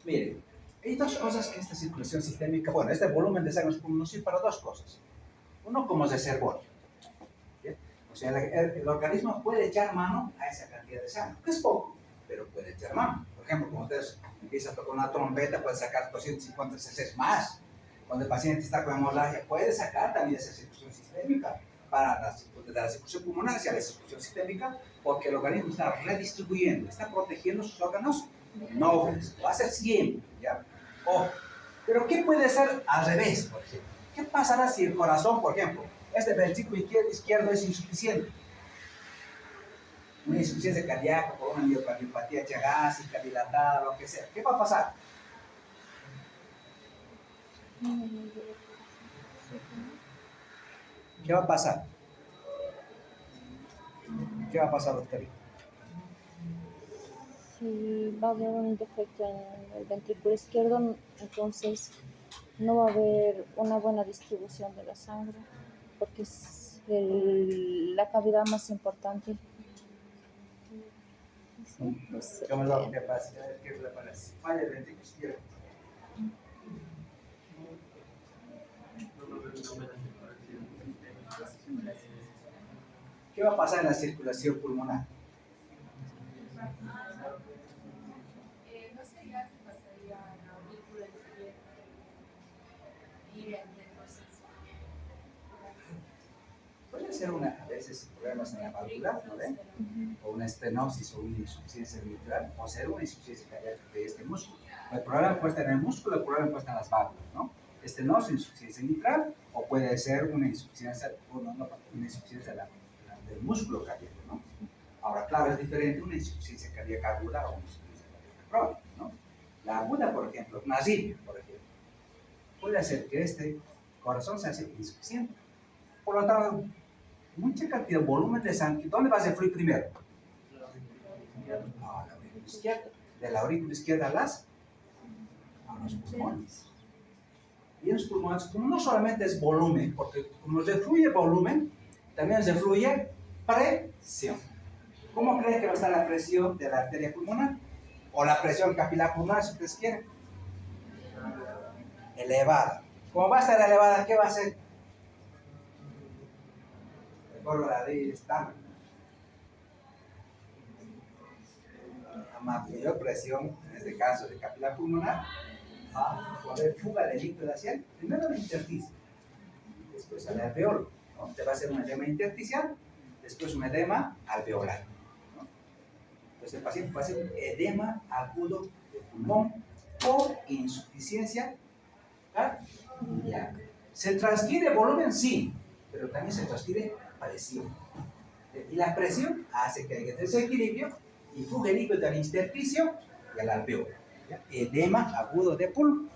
miren, hay 2 cosas que esta circulación sistémica, bueno, este volumen de sangre nos sirve para 2 cosas. Uno, como reservorio. O sea, el organismo puede echar mano a esa cantidad de sangre, que es poco, pero puede echar mano. Por ejemplo, cuando ustedes empiezan a tocar una trompeta, puede sacar 250 cc más. Cuando el paciente está con hemorragia, puede sacar también esa circulación sistémica para la circulación pulmonar hacia la circulación sistémica, porque el organismo está redistribuyendo, está protegiendo sus órganos nobles. Lo va a hacer siempre, ¿ya? Pero ¿qué puede ser al revés, por ejemplo? ¿Qué pasará si el corazón, por ejemplo, este ventrículo izquierdo es insuficiente? Una insuficiencia cardíaca por una miocardiopatía chagásica, dilatada, lo que sea. ¿Qué va a pasar? ¿Qué va a pasar? ¿Qué va a pasar, doctorita? Si va a haber un defecto en el ventrículo izquierdo, entonces no va a haber una buena distribución de la sangre, porque es la cavidad más importante. Sí, ¿Cómo es lo que pasa? ¿Qué le parece? Falla el ventrículo izquierdo. ¿Qué va a pasar en la circulación pulmonar? No sería que pasaría a la aurícula izquierda y entonces Puede ser a veces problemas en la válvula, ¿no ven? O una estenosis o una insuficiencia mitral, o ser una insuficiencia cardíaca de este músculo. El problema puede estar en el músculo, el problema puede estar en las válvulas, ¿no? Estenosis, insuficiencia mitral, o puede ser una insuficiencia, una insuficiencia del músculo cardíaco, ¿no? Ahora, claro, es diferente una insuficiencia cardíaca aguda o una insuficiencia cardíaca crónica, ¿no? La aguda, por ejemplo, una arritmia, por ejemplo, puede hacer que este corazón se hace insuficiente. Por lo tanto, mucha cantidad de volumen de sangre. ¿Dónde va a fluir primero? A la aurícula izquierda. De la aurícula izquierda a los pulmones. Y en los pulmones, como no solamente es volumen, porque como se fluye volumen, también se fluye presión. ¿Cómo creen que va a estar la presión de la arteria pulmonar? O la presión capilar pulmonar, si ustedes quieren. Elevada. Como va a estar elevada, ¿qué va a hacer? acuerdo a la ley estándar. A mayor presión, en este caso de capilar pulmonar, va a haber fuga de líquido hacia él, primero al intersticio, después al alveolo, ¿no? Te va a hacer un edema intersticial, después un edema alveolar, ¿no? Entonces el paciente va a hacer un edema agudo de pulmón por insuficiencia cardíaca. ¿Se transfiere volumen? Sí, pero también se transfiere presión. Y la presión hace que haya desequilibrio y fuga el líquido del intersticio y al alveolo. Edema agudo de pulmón.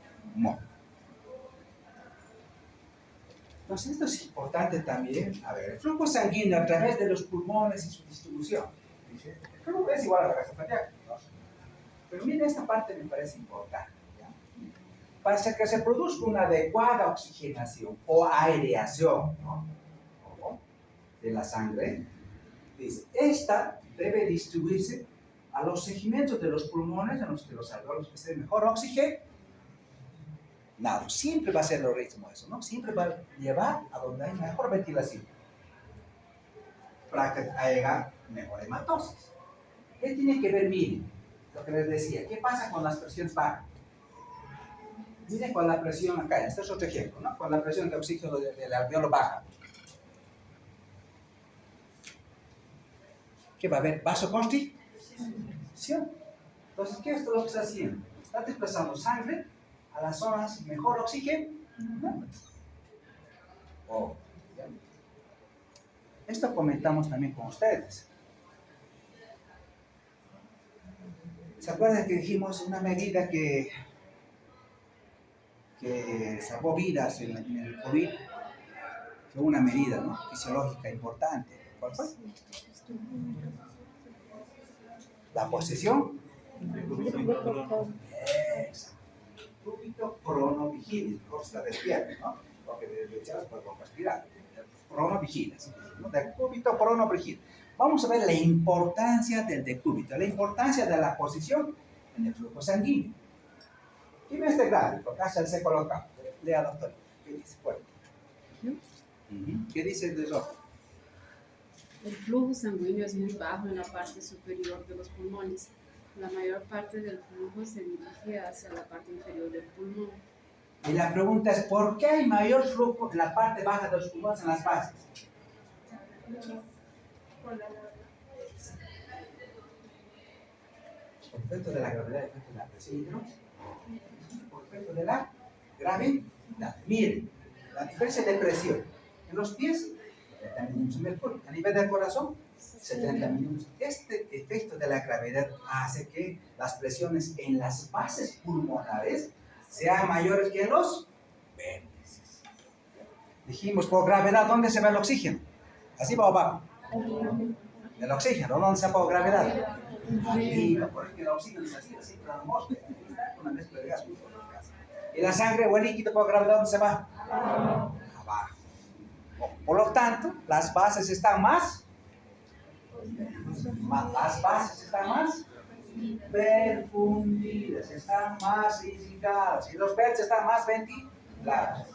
Entonces esto es importante también. A ver, el flujo sanguíneo a través de los pulmones y su distribución. ¿Sí? El flujo es igual a la presión cardíaca, ¿no? Pero mira, esta parte me parece importante. ¿Ya? Para que se produzca una adecuada oxigenación o aireación, ¿no? De la sangre, dice, esta debe distribuirse a los segmentos de los pulmones, a los que los alveolos que estén mejor oxigenado. Siempre va a ser el ritmo eso, ¿no? Siempre va a llevar a donde hay mejor ventilación para que haya mejor hematosis. ¿Qué tiene que ver? Miren, lo que les decía, ¿qué pasa con las presiones bajas? Miren con la presión acá, este es otro ejemplo, ¿no? Con la presión de oxígeno del alveolo baja. ¿Qué va a haber? Vasoconstricción. Entonces, ¿qué es lo que está haciendo? Está desplazando sangre a las zonas mejor oxígeno. Oh, esto comentamos también con ustedes. ¿Se acuerdan que dijimos una medida que salvó vidas en el COVID? Fue una medida, ¿no?, fisiológica importante. ¿Cuál fue? La posesión de cúbito cronovigilia, por estar despierto, ¿no? Porque de echar puede respirar. Cronovigilia, ¿no? De cúbito cronovigilia. Vamos a ver la importancia del decúbito, la importancia de la posición en el flujo sanguíneo. ¿Quién es este gráfico? Acá se coloca. Lea, doctor. ¿Qué dice? ¿Qué dice el desorden? El flujo sanguíneo es muy bajo en la parte superior de los pulmones. La mayor parte del flujo se dirige hacia la parte inferior del pulmón. Y la pregunta es, ¿por qué hay mayor flujo en la parte baja de los pulmones, en las bases? Por efecto de la gravedad, efecto de la presión, ¿no? Por efecto de la gravedad. Miren, la diferencia de presión en los pies, 70 milímetros de mercurio. A nivel del corazón, 70 milímetros. Este efecto de la gravedad hace que las presiones en las bases pulmonares sean mayores que en los vértices. Dijimos, por gravedad, ¿dónde se va el oxígeno? ¿Así va abajo? El oxígeno, ¿dónde se va por gravedad? Arriba, porque el oxígeno es así, por la atmósfera. Una mezcla de gas. ¿Y la sangre o el líquido por gravedad dónde se va? Abajo. Por lo tanto, las bases están más perfundidas, están más irrigadas y los vértices están más ventilados.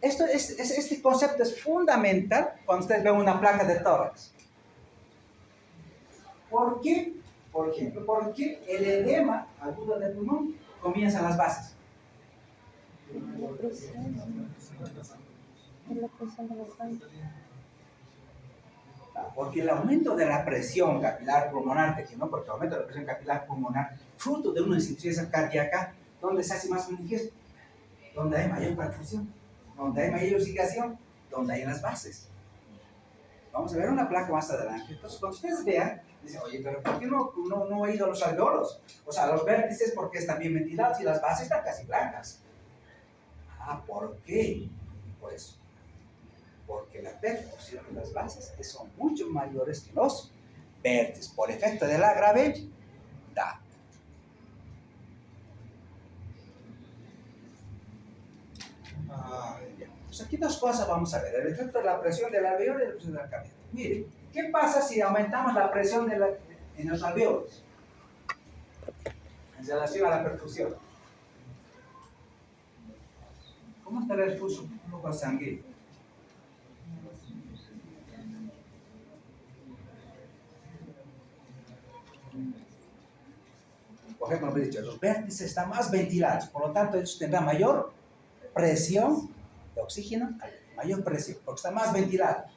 Este concepto es fundamental cuando ustedes ven una placa de tórax. ¿Por qué? Por ejemplo, porque el edema agudo del pulmón comienza en las bases. Porque el aumento de la presión capilar pulmonar, ¿no? Porque el aumento de la presión capilar pulmonar, fruto de una insuficiencia cardíaca, ¿dónde se hace más manifiesto? Donde hay mayor perfusión, donde hay mayor irrigación, donde hay en las bases. Vamos a ver una placa más adelante. Entonces, cuando ustedes vean, dicen, oye, pero ¿por qué no he ido a los alveolos? O sea, los vértices, porque están bien ventilados y las bases están casi blancas. ¿Por qué? Por eso. Porque la perfusión de las bases son mucho mayores que los vértices, por efecto de la gravedad. Pues aquí dos cosas vamos a ver, el efecto de la presión del alveolo y la presión de la cavidad. Miren, ¿qué pasa si aumentamos la presión en los alveolos en relación a la perfusión? ¿Cómo estará el flujo sanguíneo? por ejemplo, como he dicho, los vértices están más ventilados, por lo tanto ellos tendrán mayor presión de oxígeno, mayor presión, porque están más ventilados.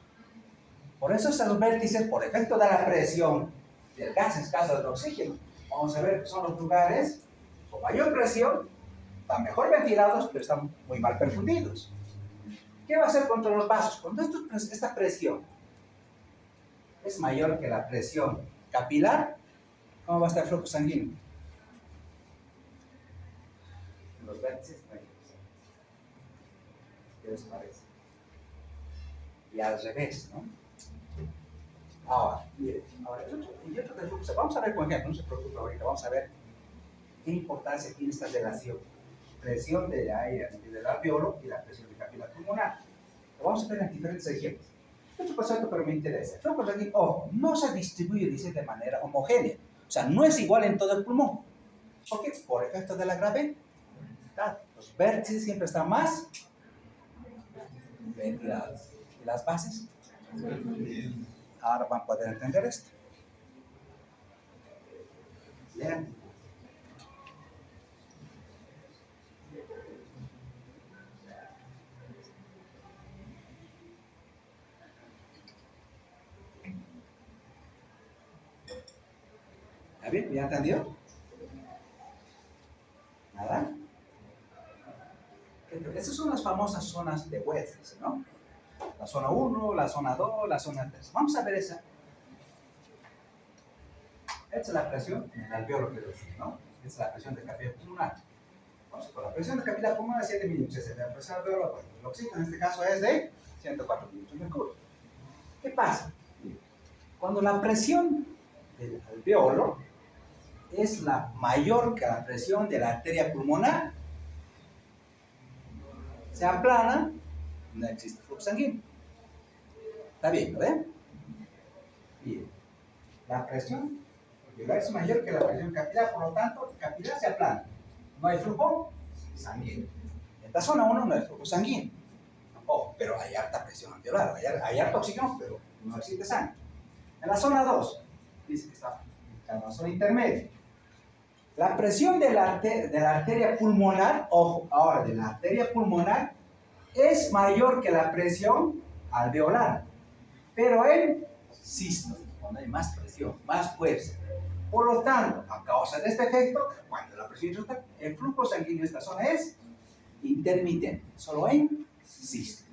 Por eso estos vértices, por efecto de la presión del gas, en caso del oxígeno, vamos a ver que son los lugares con mayor presión, están mejor ventilados, pero están muy mal perfundidos. ¿Qué va a hacer contra los vasos? Cuando esta presión es mayor que la presión capilar, ¿cómo va a estar el flujo sanguíneo? Los vértices mayores. ¿Qué les parece? Y al revés, ¿no? Ahora, miren, vamos a ver con ejemplo, no se preocupe ahorita, vamos a ver qué importancia tiene esta relación. Presión del aire del alveolo y la presión del capilar pulmonar. Lo vamos a ver en diferentes ejemplos. Otro concepto, pero me interesa. El flujo sanguíneo, ojo, no se distribuye, dice, de manera homogénea. O sea, no es igual en todo el pulmón. ¿Por qué? Por efecto de la gravedad. Los vértices siempre están más ventilados. ¿Y las bases? Ahora van a poder entender esto. Lean. ¿Está bien? ¿Ya entendió? ¿Nada? Estas son las famosas zonas de West, ¿no? La zona 1, la zona 2, la zona 3. Vamos a ver esa. Esta es la presión en el alveolo, quiero decir, ¿no? Esta es la presión del capilar pulmonar. Vamos, con la presión del capilar pulmonar es 7 milímetros. La presión del alveolo, bueno, el oxígeno en este caso es de 104 milímetros de mercurio. ¿Qué pasa? Cuando la presión del alveolo es la mayor que la presión de la arteria pulmonar, se aplana, no existe flujo sanguíneo. ¿Está bien, no ven? Bien. La presión alveolar es mayor que la presión capilar, por lo tanto, el capilar se aplana. No hay flujo sanguíneo. En esta zona 1 no hay flujo sanguíneo. Ojo, pero hay alta presión alveolar, hay alto oxígeno, pero no existe sangre. En la zona 2, dice que está en la zona intermedia. La presión de la arteria pulmonar, ojo, ahora de la arteria pulmonar, es mayor que la presión alveolar, pero en sístole, cuando hay más presión, más fuerza. Por lo tanto, a causa de este efecto, cuando la presión es alta, el flujo sanguíneo en esta zona es intermitente, solo en sístole.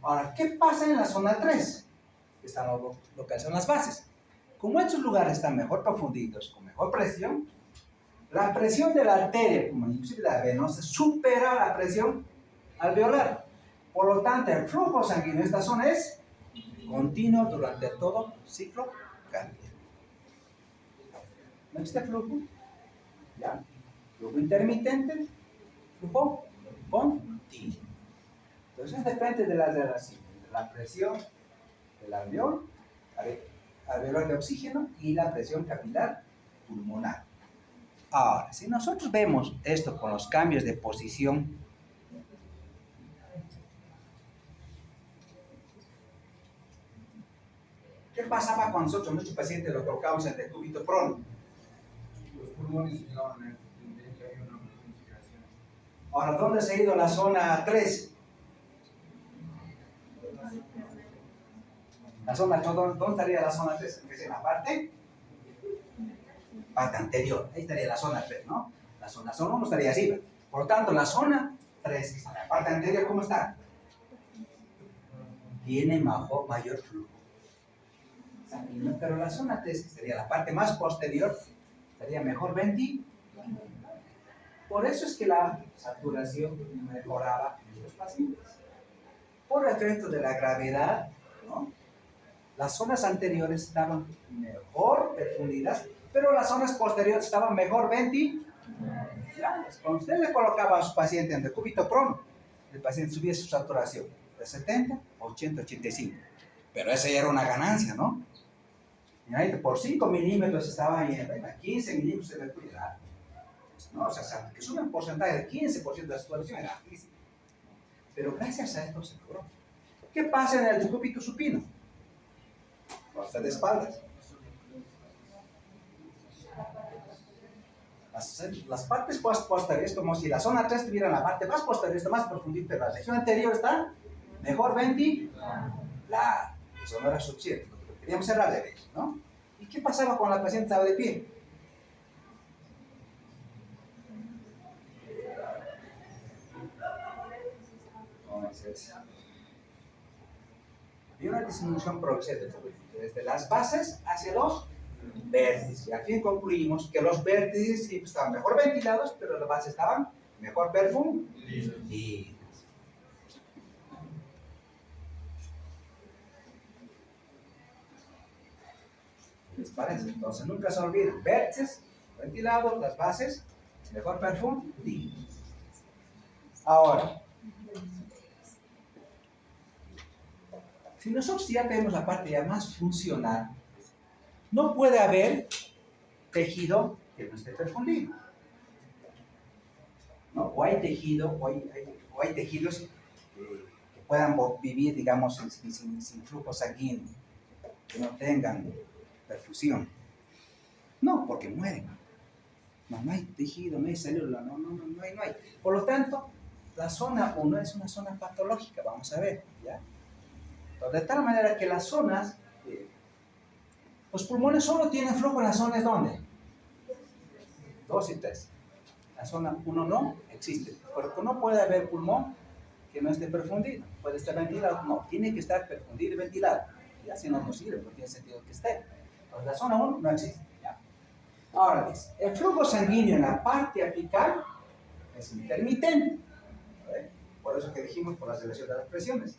Ahora, ¿qué pasa en la zona 3? Que están localizadas en las bases. Como estos lugares están mejor profundidos, con mejor presión, la presión de la arteria, como inclusive la venosa, supera la presión alveolar. Por lo tanto, el flujo sanguíneo en esta zona es continuo durante todo ciclo cardíaco. ¿No existe flujo? ¿Ya? Flujo intermitente, flujo continuo. Entonces depende de la relación de la presión del alveolar de oxígeno y la presión capilar pulmonar. Ahora, si nosotros vemos esto con los cambios de posición, ¿qué pasaba cuando nosotros, nuestro paciente, lo colocamos en decúbito prono? Los pulmones llegaban a entender que había una modificación. Ahora, ¿dónde se ha ido la zona 3? La zona, ¿dónde estaría la zona 3? En la parte anterior, ahí estaría la zona 3, ¿no? La zona 1 estaría arriba. Por lo tanto, la zona 3, la parte anterior, ¿cómo está? Tiene mayor flujo sanguíneo, pero la zona 3, que sería la parte más posterior, estaría mejor ventilada. Por eso es que la saturación mejoraba en los pacientes. Por efecto de la gravedad, ¿no? Las zonas anteriores estaban mejor perfundidas, pero las zonas posteriores estaban mejor ventiladas. Cuando usted le colocaba a su paciente en decúbito prono, el paciente subía su saturación de 70, 80, 85. Pero esa ya era una ganancia, ¿no? Y ahí por 5 milímetros estaba ahí, a 15 milímetros de mercurio. ¿No? O sea, que sube un porcentaje de 15% de la saturación era altísimo. Pero gracias a esto se logró. ¿Qué pasa en el decúbito supino? Costa de espaldas. las partes posteriores, como si la zona 3 tuviera la parte más posterior, está más profundita, pero la región anterior está mejor ventilada. Eso no era suficiente, porque queríamos ser al revés, ¿no? ¿Y qué pasaba cuando la paciente estaba de pie? Entonces, había una disminución progresiva de flujo desde las bases hacia los vértices. Y al fin concluimos que los vértices sí estaban mejor ventilados, pero las bases estaban mejor perfundidas. ¿Les parece? Entonces nunca se olviden, vértices ventilados, las bases mejor perfundidas. Ahora, si nosotros ya tenemos la parte ya más funcional, no puede haber tejido que no esté perfundido, ¿no? O hay tejido, o hay tejidos que puedan vivir, digamos, sin flujo sanguíneo, que no tengan perfusión. No, porque mueren. No hay tejido, no hay célula, no hay. Por lo tanto, la zona 1 es una zona patológica, vamos a ver, ¿ya? Entonces, de tal manera que las zonas, los pulmones solo tienen flujo en las zonas, ¿dónde? 2 y 3. La zona 1 no existe, porque no puede haber pulmón que no esté perfundido. Puede estar ventilado, no, tiene que estar perfundido y ventilado. Y así no nos sirve, no tiene sentido que esté. Entonces, la zona 1 no existe. ¿Ya? Ahora, el flujo sanguíneo en la parte apical es intermitente. ¿Vale? Por eso que dijimos por la selección de las presiones.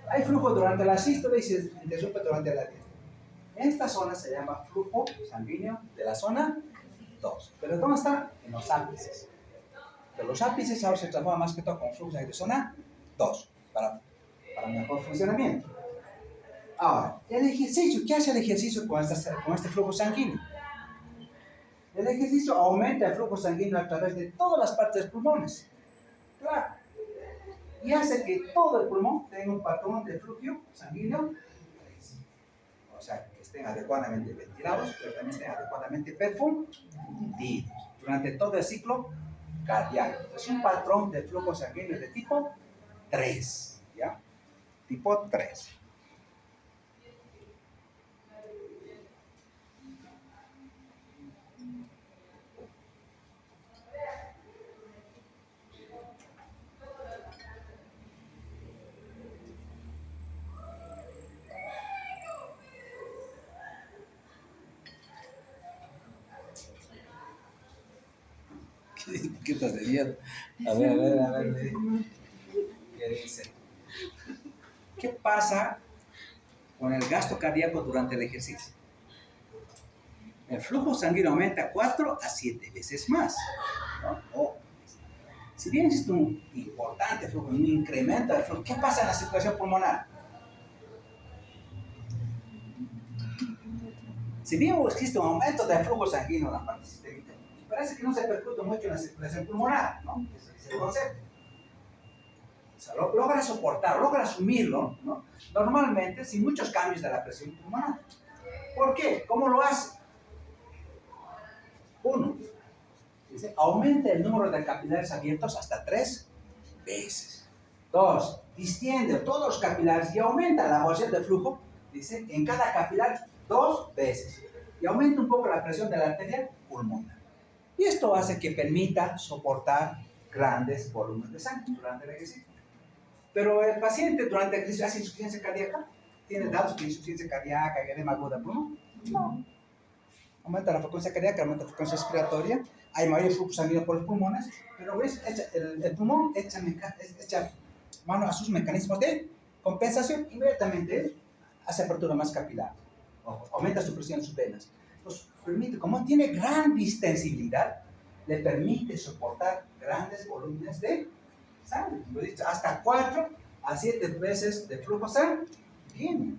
Hay flujo durante la sístole y se interrumpe durante la diástole. Esta zona se llama flujo sanguíneo de la zona 2. ¿Pero dónde está? En los ápices. Pero los ápices ahora se transforman más que todo con flujo sanguíneo de zona 2 para mejor funcionamiento. Ahora, el ejercicio, ¿qué hace el ejercicio con este flujo sanguíneo? El ejercicio aumenta el flujo sanguíneo a través de todas las partes de pulmones. Claro. Y hace que todo el pulmón tenga un patrón de flujo sanguíneo. O sea, que estén adecuadamente ventilados, pero también estén adecuadamente perfundidos durante todo el ciclo cardíaco. Es un patrón de flujo sanguíneo de tipo 3. ¿Ya? Tipo 3. ¿Qué estás de miedo? A ver. ¿Qué dice? ¿Qué pasa con el gasto cardíaco durante el ejercicio? El flujo sanguíneo aumenta 4 a 7 veces más, ¿no? Si bien existe un importante flujo, un incremento del flujo, ¿qué pasa en la circulación pulmonar? Si bien existe un aumento del flujo sanguíneo en la parte sistémica, parece que no se repercute mucho en la circulación pulmonar, ¿no? Ese es el concepto. O sea, logra soportar, logra asumirlo, ¿no? Normalmente sin muchos cambios de la presión pulmonar. ¿Por qué? ¿Cómo lo hace? 1. Dice, aumenta el número de capilares abiertos hasta 3 veces. 2. Distiende todos los capilares y aumenta la velocidad de flujo, dice, en cada capilar 2 veces. Y aumenta un poco la presión de la arteria pulmonar. Y esto hace que permita soportar grandes volúmenes de sangre durante el ejercicio. Pero el paciente durante el ejercicio hace insuficiencia cardíaca. ¿Tiene datos de insuficiencia cardíaca, edema aguda pulmón? No. Aumenta la frecuencia cardíaca, aumenta la frecuencia respiratoria, hay mayor flujo sanguíneo por los pulmones, pero ¿ves? El pulmón echa mano a sus mecanismos de compensación, inmediatamente hace apertura más capilar, aumenta su presión en sus venas. Pues permite, como tiene gran distensibilidad, le permite soportar grandes volúmenes de sangre, hasta 4 a 7 veces de flujo sanguíneo.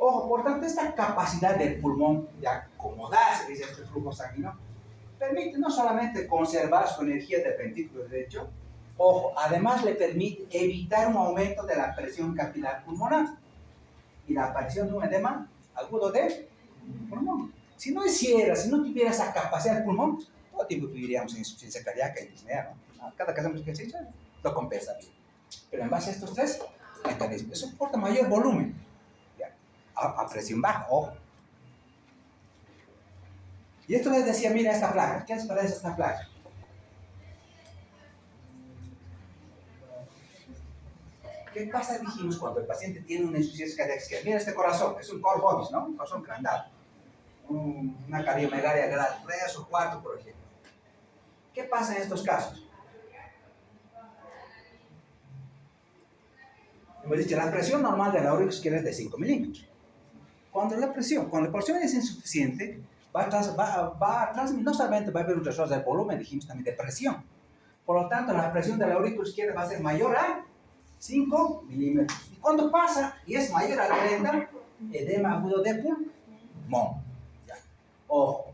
Ojo, por tanto, esta capacidad del pulmón de acomodarse, dice este flujo sanguíneo, permite no solamente conservar su energía del ventrículo derecho, ojo, además le permite evitar un aumento de la presión capilar pulmonar y la aparición de un edema agudo del pulmón. Si no tuviera esa capacidad del pulmón, poco tiempo viviríamos en insuficiencia cardíaca y disnea, ¿no? Cada que hacemos ejercicio lo compensa bien. Pero en base a estos tres mecanismos, eso aporta mayor volumen, ¿ya? A presión baja, ojo. Y esto les decía, mira esta placa, ¿qué les parece esta placa? ¿Qué pasa, dijimos, cuando el paciente tiene una insuficiencia cardíaca isquémica? Mira este corazón, es un core bovis, ¿no? Un corazón grandado. Una cardiomegalia grado 3 o 4, por ejemplo. ¿Qué pasa en estos casos? Hemos dicho, la presión normal de la aurícula isquémica es de 5 milímetros. Cuando la presión es insuficiente, no solamente va a haber un resorte de volumen, dijimos también de presión. Por lo tanto, la presión de la aurícula izquierda va a ser mayor a 5 milímetros. Y cuando pasa y es mayor a 30, edema agudo de pulmón. Ya. Ojo,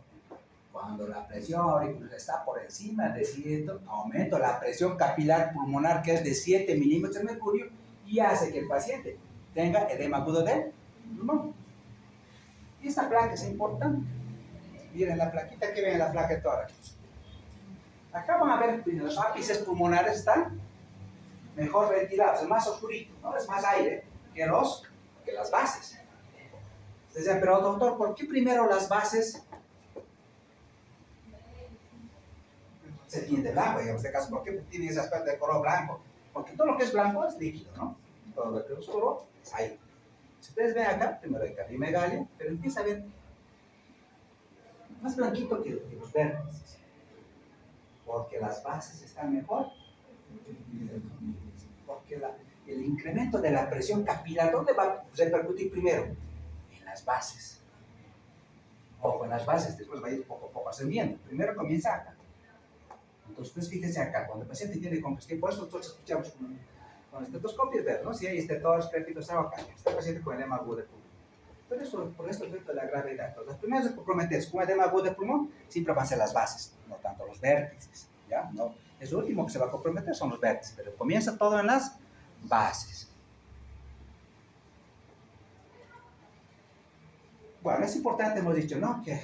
cuando la presión auricular está por encima de 100, aumento la presión capilar pulmonar, que es de 7 milímetros de mercurio, y hace que el paciente tenga edema agudo de pulmón. Y esta placa es importante. Miren la plaquita, que ven en la placa de tórax. Acá van a ver que los ápices pulmonares están mejor ventilados, es más oscurito, ¿no? Es más aire que las bases. Entonces, pero doctor, ¿por qué primero las bases se tiñen de blanco? En este caso, ¿por qué tiene ese aspecto de color blanco? Porque todo lo que es blanco es líquido, ¿no? Todo lo que es oscuro es aire. Si ustedes ven acá, primero hay cardiomegalia, pero empieza a ver más blanquito que los vértices, porque las bases están mejor, porque el incremento de la presión capilar, ¿dónde va a repercutir primero? En las bases. Ojo, en las bases, después va a ir poco a poco ascendiendo. Primero comienza acá. Entonces, ustedes fíjense acá, cuando el paciente tiene congestión, por eso nosotros escuchamos con estetoscopios, ver, ¿no? Si hay estetores, crépitos, acá, este paciente con edema agudo de pulmón. Pero eso, por esto efecto de la gravedad. Entonces, los primeros comprometidos con edema agudo de pulmón siempre van a ser las bases, no tanto los vértices, ¿ya? No, es lo último que se va a comprometer son los vértices, pero comienza todo en las bases. Bueno, es importante, hemos dicho, ¿no? Que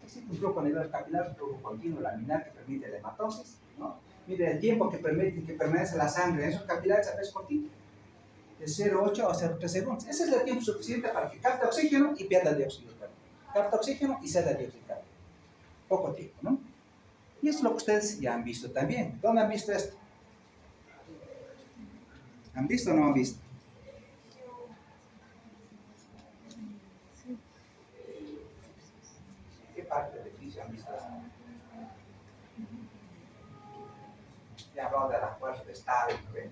existe un flujo a nivel capilar, un flujo continuo laminar que permite la hematosis, ¿no? Mire el tiempo que permanece la sangre en esos capilares a veces cortito, de 0,8 a 0,3 segundos. Ese es el tiempo suficiente para que capte oxígeno y pierda el dióxido de carbono. Capta oxígeno y ceda el dióxido de carbono. Poco tiempo, ¿no? Y eso es lo que ustedes ya han visto también. ¿Dónde han visto esto? ¿Han visto o no han visto? ¿Qué parte del edificio han visto esto? Ya he hablado de la fuerza de Stalin, ¿no ven?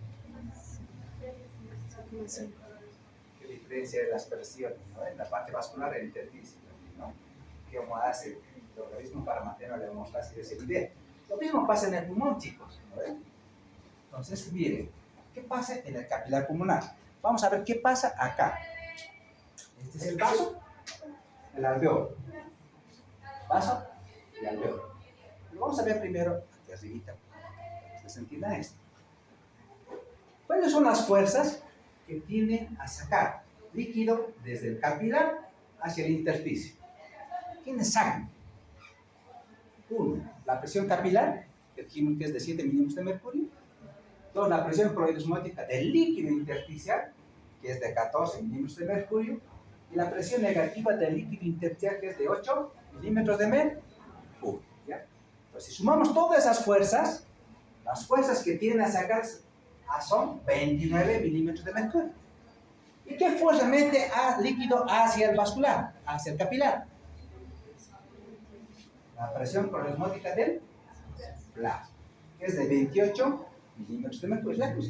¿Qué diferencia de las presiones, ¿no? En la parte vascular e intersticio, ¿no? ¿Cómo hace el organismo para mantener la hemostasis de ese nivel? Lo mismo pasa en el pulmón, chicos, ¿no ven? Entonces, miren, ¿qué pasa en el capilar pulmonar? Vamos a ver qué pasa acá. Este es el vaso, el alveolo. Vaso y alveolo. Pero vamos a ver primero aquí arribita, para que ustedes entiendan esto. ¿Cuáles son las fuerzas que tienden a sacar líquido desde el capilar hacia el intersticio? ¿Quiénes sacan? Uno, la presión capilar, que dijimos que es de 7 milímetros de mercurio. Dos, la presión proidosmótica del líquido intersticial, que es de 14 milímetros de mercurio. Y la presión negativa del líquido intersticial, que es de 8 milímetros de mercurio. ¿Ya? Entonces, si sumamos todas esas fuerzas, las fuerzas que tienden a sacar son 29 milímetros de mercurio. ¿Y qué fuerza mete al líquido hacia el vascular, hacia el capilar? La presión proidosmótica del plasma, que es de 28 milímetros de mercurio. Es la que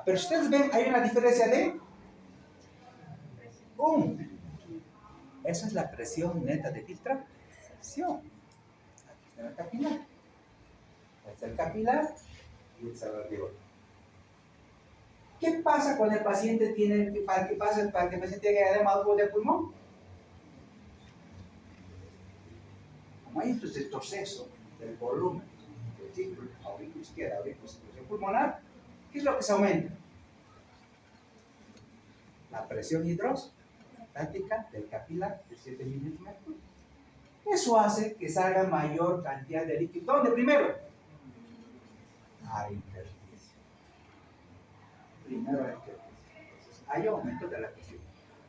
pero ustedes ven, hay una diferencia de 1 milímetro. Esa es la presión neta de filtración. Aquí está el capilar. Este es el capilar y este es el alveolo. ¿Qué pasa cuando el paciente para que el paciente tenga edema agudo del pulmón? Como hay este retroceso del volumen del ciclo auricular izquierda, auricular pulmonar, ¿qué es lo que se aumenta? La presión hidrostática del capilar de 7 milímetros de mercurio. Eso hace que salga mayor cantidad de líquido. ¿Dónde primero? Al intersticio. Primero al intersticio. Entonces, hay aumento de la presión.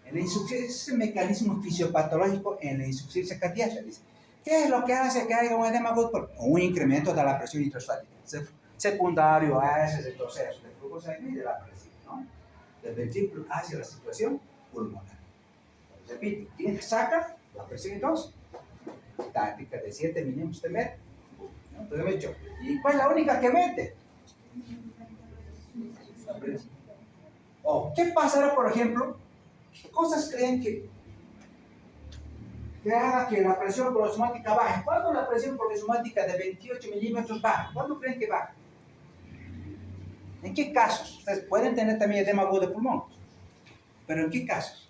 En la insuficiencia, ese mecanismo fisiopatológico en la insuficiencia cardíaca, dice. ¿Qué es lo que hace que haya un edema agudo? Un incremento de la presión intraostática. Secundario a ese retroceso del flujo sanguíneo y de la presión, ¿no? Del ventrículo hacia la circulación pulmonar. Repito, ¿quién saca la presión entonces? Táctica de 7 milímetros de mercurio. ¿No? Entonces me he dicho, ¿y cuál es la única que mete? La presión. O, ¿qué pasará, por ejemplo? ¿Qué cosas creen que haga que la presión prosmática baje? ¿Cuándo la presión prosmática de 28 milímetros baja? ¿Cuándo creen que baja? ¿En qué casos? Ustedes pueden tener también edema agudo de pulmón, pero ¿en qué casos?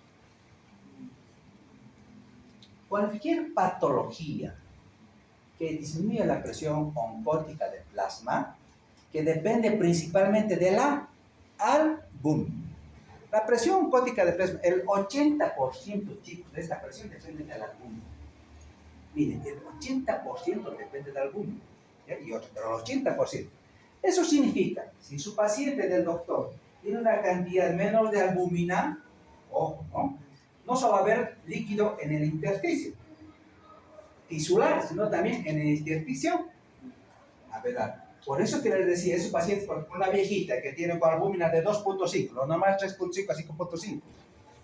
Cualquier patología que disminuya la presión oncótica del plasma, que depende principalmente de la albúmina. La presión oncótica del plasma, el 80%, chicos, de esta presión depende de la albúmina. Miren, el 80% depende de la albúmina, y otro, pero el 80%. Eso significa, si su paciente del doctor tiene una cantidad menor de albúmina, ojo, no solo va a haber líquido en el intersticio tisular, sino también en el intersticio alveolar. Por eso que les decía, esos pacientes, por una viejita que tiene con albúmina de 2.5, lo normal es 3.5 a 5.5,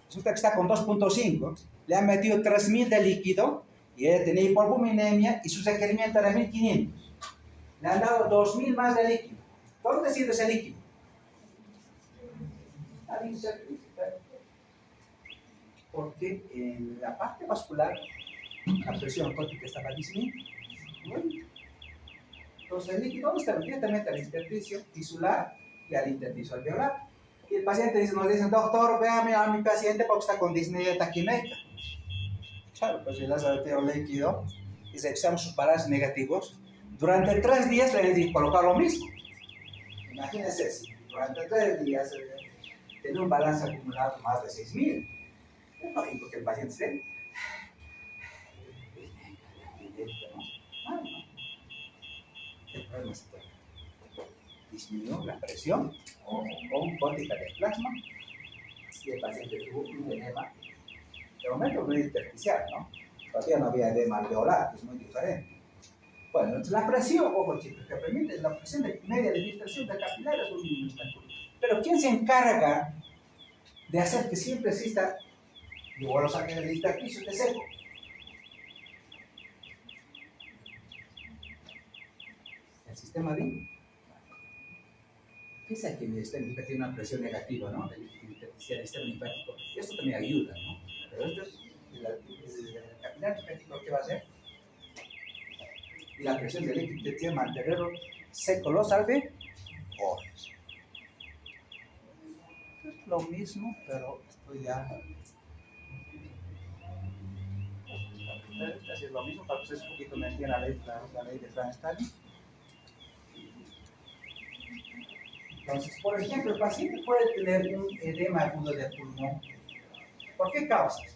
resulta que está con 2.5, le han metido 3.000 de líquido y ella tenía hipoalbuminemia y su requerimiento era 1.500. Le han dado 2.000 más de líquido. ¿Dónde ha sido ese líquido? Porque en la parte vascular la presión oncótica estaba disminuyendo. Entonces el líquido está directamente al intersticio tisular y al intersticio alveolar. Y el paciente nos dice, doctor, véame a mi paciente porque está con disnea taquimeca. Claro, pues si le has metido líquido y revisamos sus balances negativos, durante 3 días le he colocado lo mismo. Imagínense, si durante 3 días tiene un balance acumulado más de 6.000. Es lógico que el paciente esté. El problema es que disminuyó la presión oncótica del plasma y el paciente tuvo un edema. De momento no es intersticial, ¿no? Todavía no había edema alveolar, que es muy diferente. Bueno, entonces la presión, ojo chicos, que permite la presión media de filtración de capilares es un milímetro. Pero ¿quién se encarga de hacer que siempre exista, igual los ángeles de intersticio de seco? El sistema DIN. Piensa que el sistema linfático tiene una presión negativa, ¿no? Del intersticial, el sistema linfático. Esto también ayuda, ¿no? Pero esto es el capilar linfático, ¿qué va a hacer? Y la presión del líquido intersticial mantenerlo seco los alveolos. Es lo mismo, pero esto ya... Es lo mismo para que ustedes un poquito me entiendan la ley de Frank-Starling. Entonces, por ejemplo, el paciente puede tener un edema agudo de pulmón. ¿Por qué causas?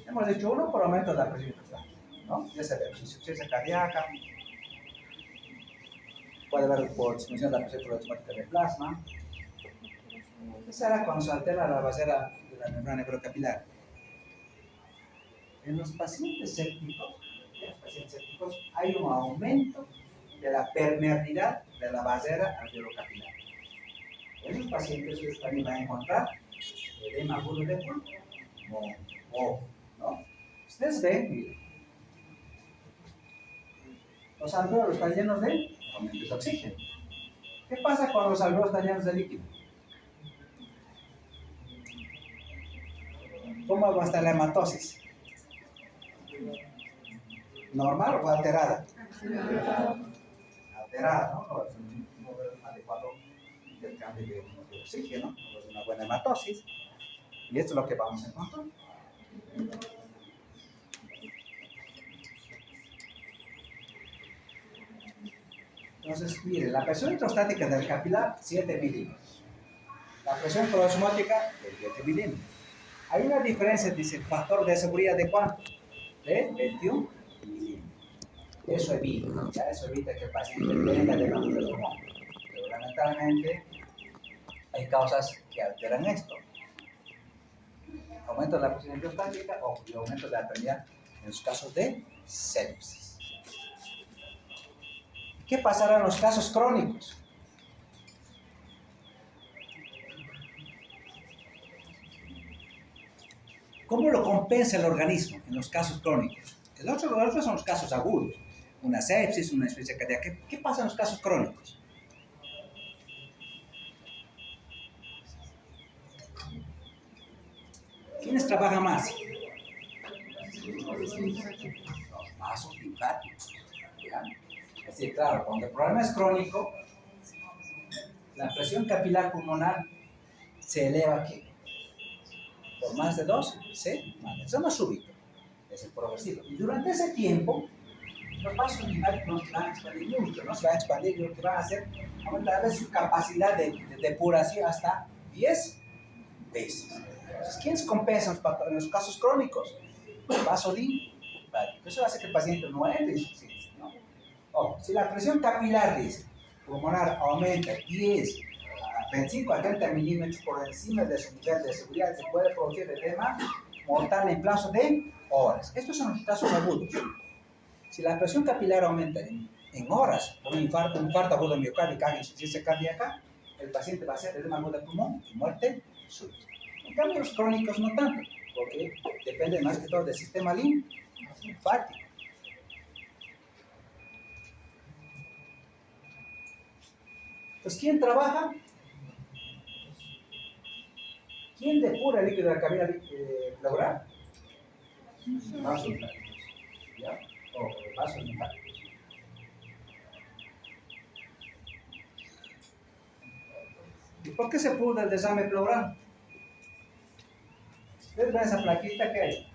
Hemos dicho uno por aumento de la presión intraostática, ¿no? Ya sabemos, insuficiencia cardíaca, puede haber por disminución de la presión prosmática del plasma. Esa era cuando se altera la basera de la membrana neurocapilar. En los pacientes sépticos, hay un aumento de la permeabilidad de la basera alveolocapilar. En esos pacientes ustedes también van a encontrar edema agudo de pulmón, ¿no? Ustedes ven, miren, los alveolos están llenos de aumento de oxígeno. ¿Qué pasa cuando los alveolos están llenos de líquido? ¿Cómo va a estar la hematosis? ¿Normal o alterada? Alterada, ¿no? No es un adecuado intercambio de oxígeno, no es una buena hematosis. Y esto es lo que vamos a encontrar. Entonces, mire, la presión hidrostática del capilar, 7 milímetros. La presión osmótica, 28 milímetros. Hay una diferencia, dice, factor de seguridad de cuánto? De 21 milímetros. Eso evita, ¿ya? Eso evita que el paciente tenga edema del pulmón. Pero lamentablemente hay causas que alteran esto. Aumento de la presión hidrostática o aumento de la permeabilidad en los casos de sepsis. ¿Qué pasará en los casos crónicos? ¿Cómo lo compensa el organismo en los casos crónicos? Los otros son los casos agudos. Una sepsis, una insuficiencia cardíaca. ¿Qué pasa en los casos crónicos? ¿Quiénes trabajan más? Los vasos linfáticos. ¿Ya? Es decir, claro, cuando el problema es crónico, la presión capilar pulmonar se eleva aquí. Por más de 2, ¿sí? Eso no es súbito, es el progresivo. Y durante ese tiempo, los vasos linfáticos no se van a expandir mucho, no se van a expandir, lo que van a hacer, aumentar su capacidad de depuración hasta 10 veces. Entonces, ¿quiénes compensan en los casos crónicos? El vaso linfático. Eso hace que el paciente no entre en insuficiencia, ¿no? Ojo, si la presión capilar pulmonar aumenta 10 a 25 a 30 milímetros por encima de su nivel de seguridad, se puede producir edema mortal en plazo de horas. Estos son los casos agudos. Si la presión capilar aumenta en horas por un infarto agudo de miocardio, insuficiencia cardíaca, el paciente va a hacer edema agudo de pulmón y muerte súbita. En cambio, los crónicos no tanto, porque depende más que todo del sistema linfático. Entonces, ¿quién trabaja? ¿Quién depura el líquido de la cavidad pleural? Vasos linfáticos. ¿Ya? O vasos linfáticos. ¿Y por qué se pudre el desame pleural? ¿Ustedes ven esa plaquita que hay?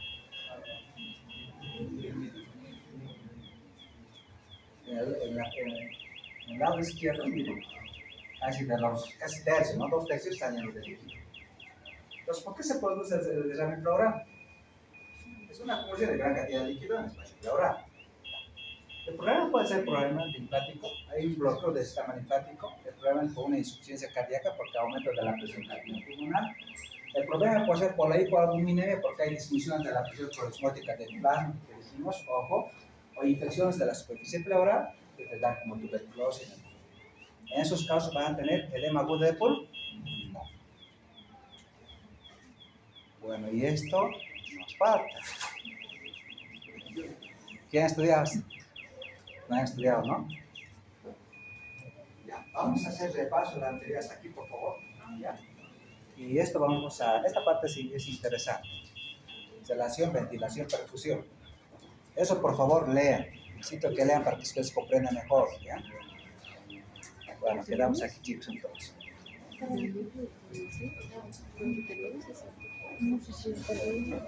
En el lado izquierdo, miren, casi tercios, ¿no? 2 tercios están llenos de líquido. Entonces, ¿por qué se produce el desame pleural? Es una acumulación de gran cantidad de líquido en el espacio pleural. El problema puede ser problema linfático, hay un bloqueo del sistema linfático, el problema es por una insuficiencia cardíaca porque aumento de la presión capilar pulmonar. El problema puede ser por la hipoalbuminemia porque hay disminución de la presión osmótica del plasma, que decimos, ojo, o infecciones de la superficie pleural que te dan como tuberculosis. En esos casos van a tener edema agudo de pulmón. No. Bueno, y esto nos falta. ¿Quién ha estudiado? No han estudiado, ¿no? Ya, vamos a hacer repaso de la anterior hasta aquí, por favor. ¿Ya? Y esto esta parte sí es interesante. Sedación, ventilación, perfusión. Eso por favor lean. Necesito que lean para que ustedes comprendan mejor, ¿ya? Bueno, quedamos aquí, chicos, entonces. No sé si está bien.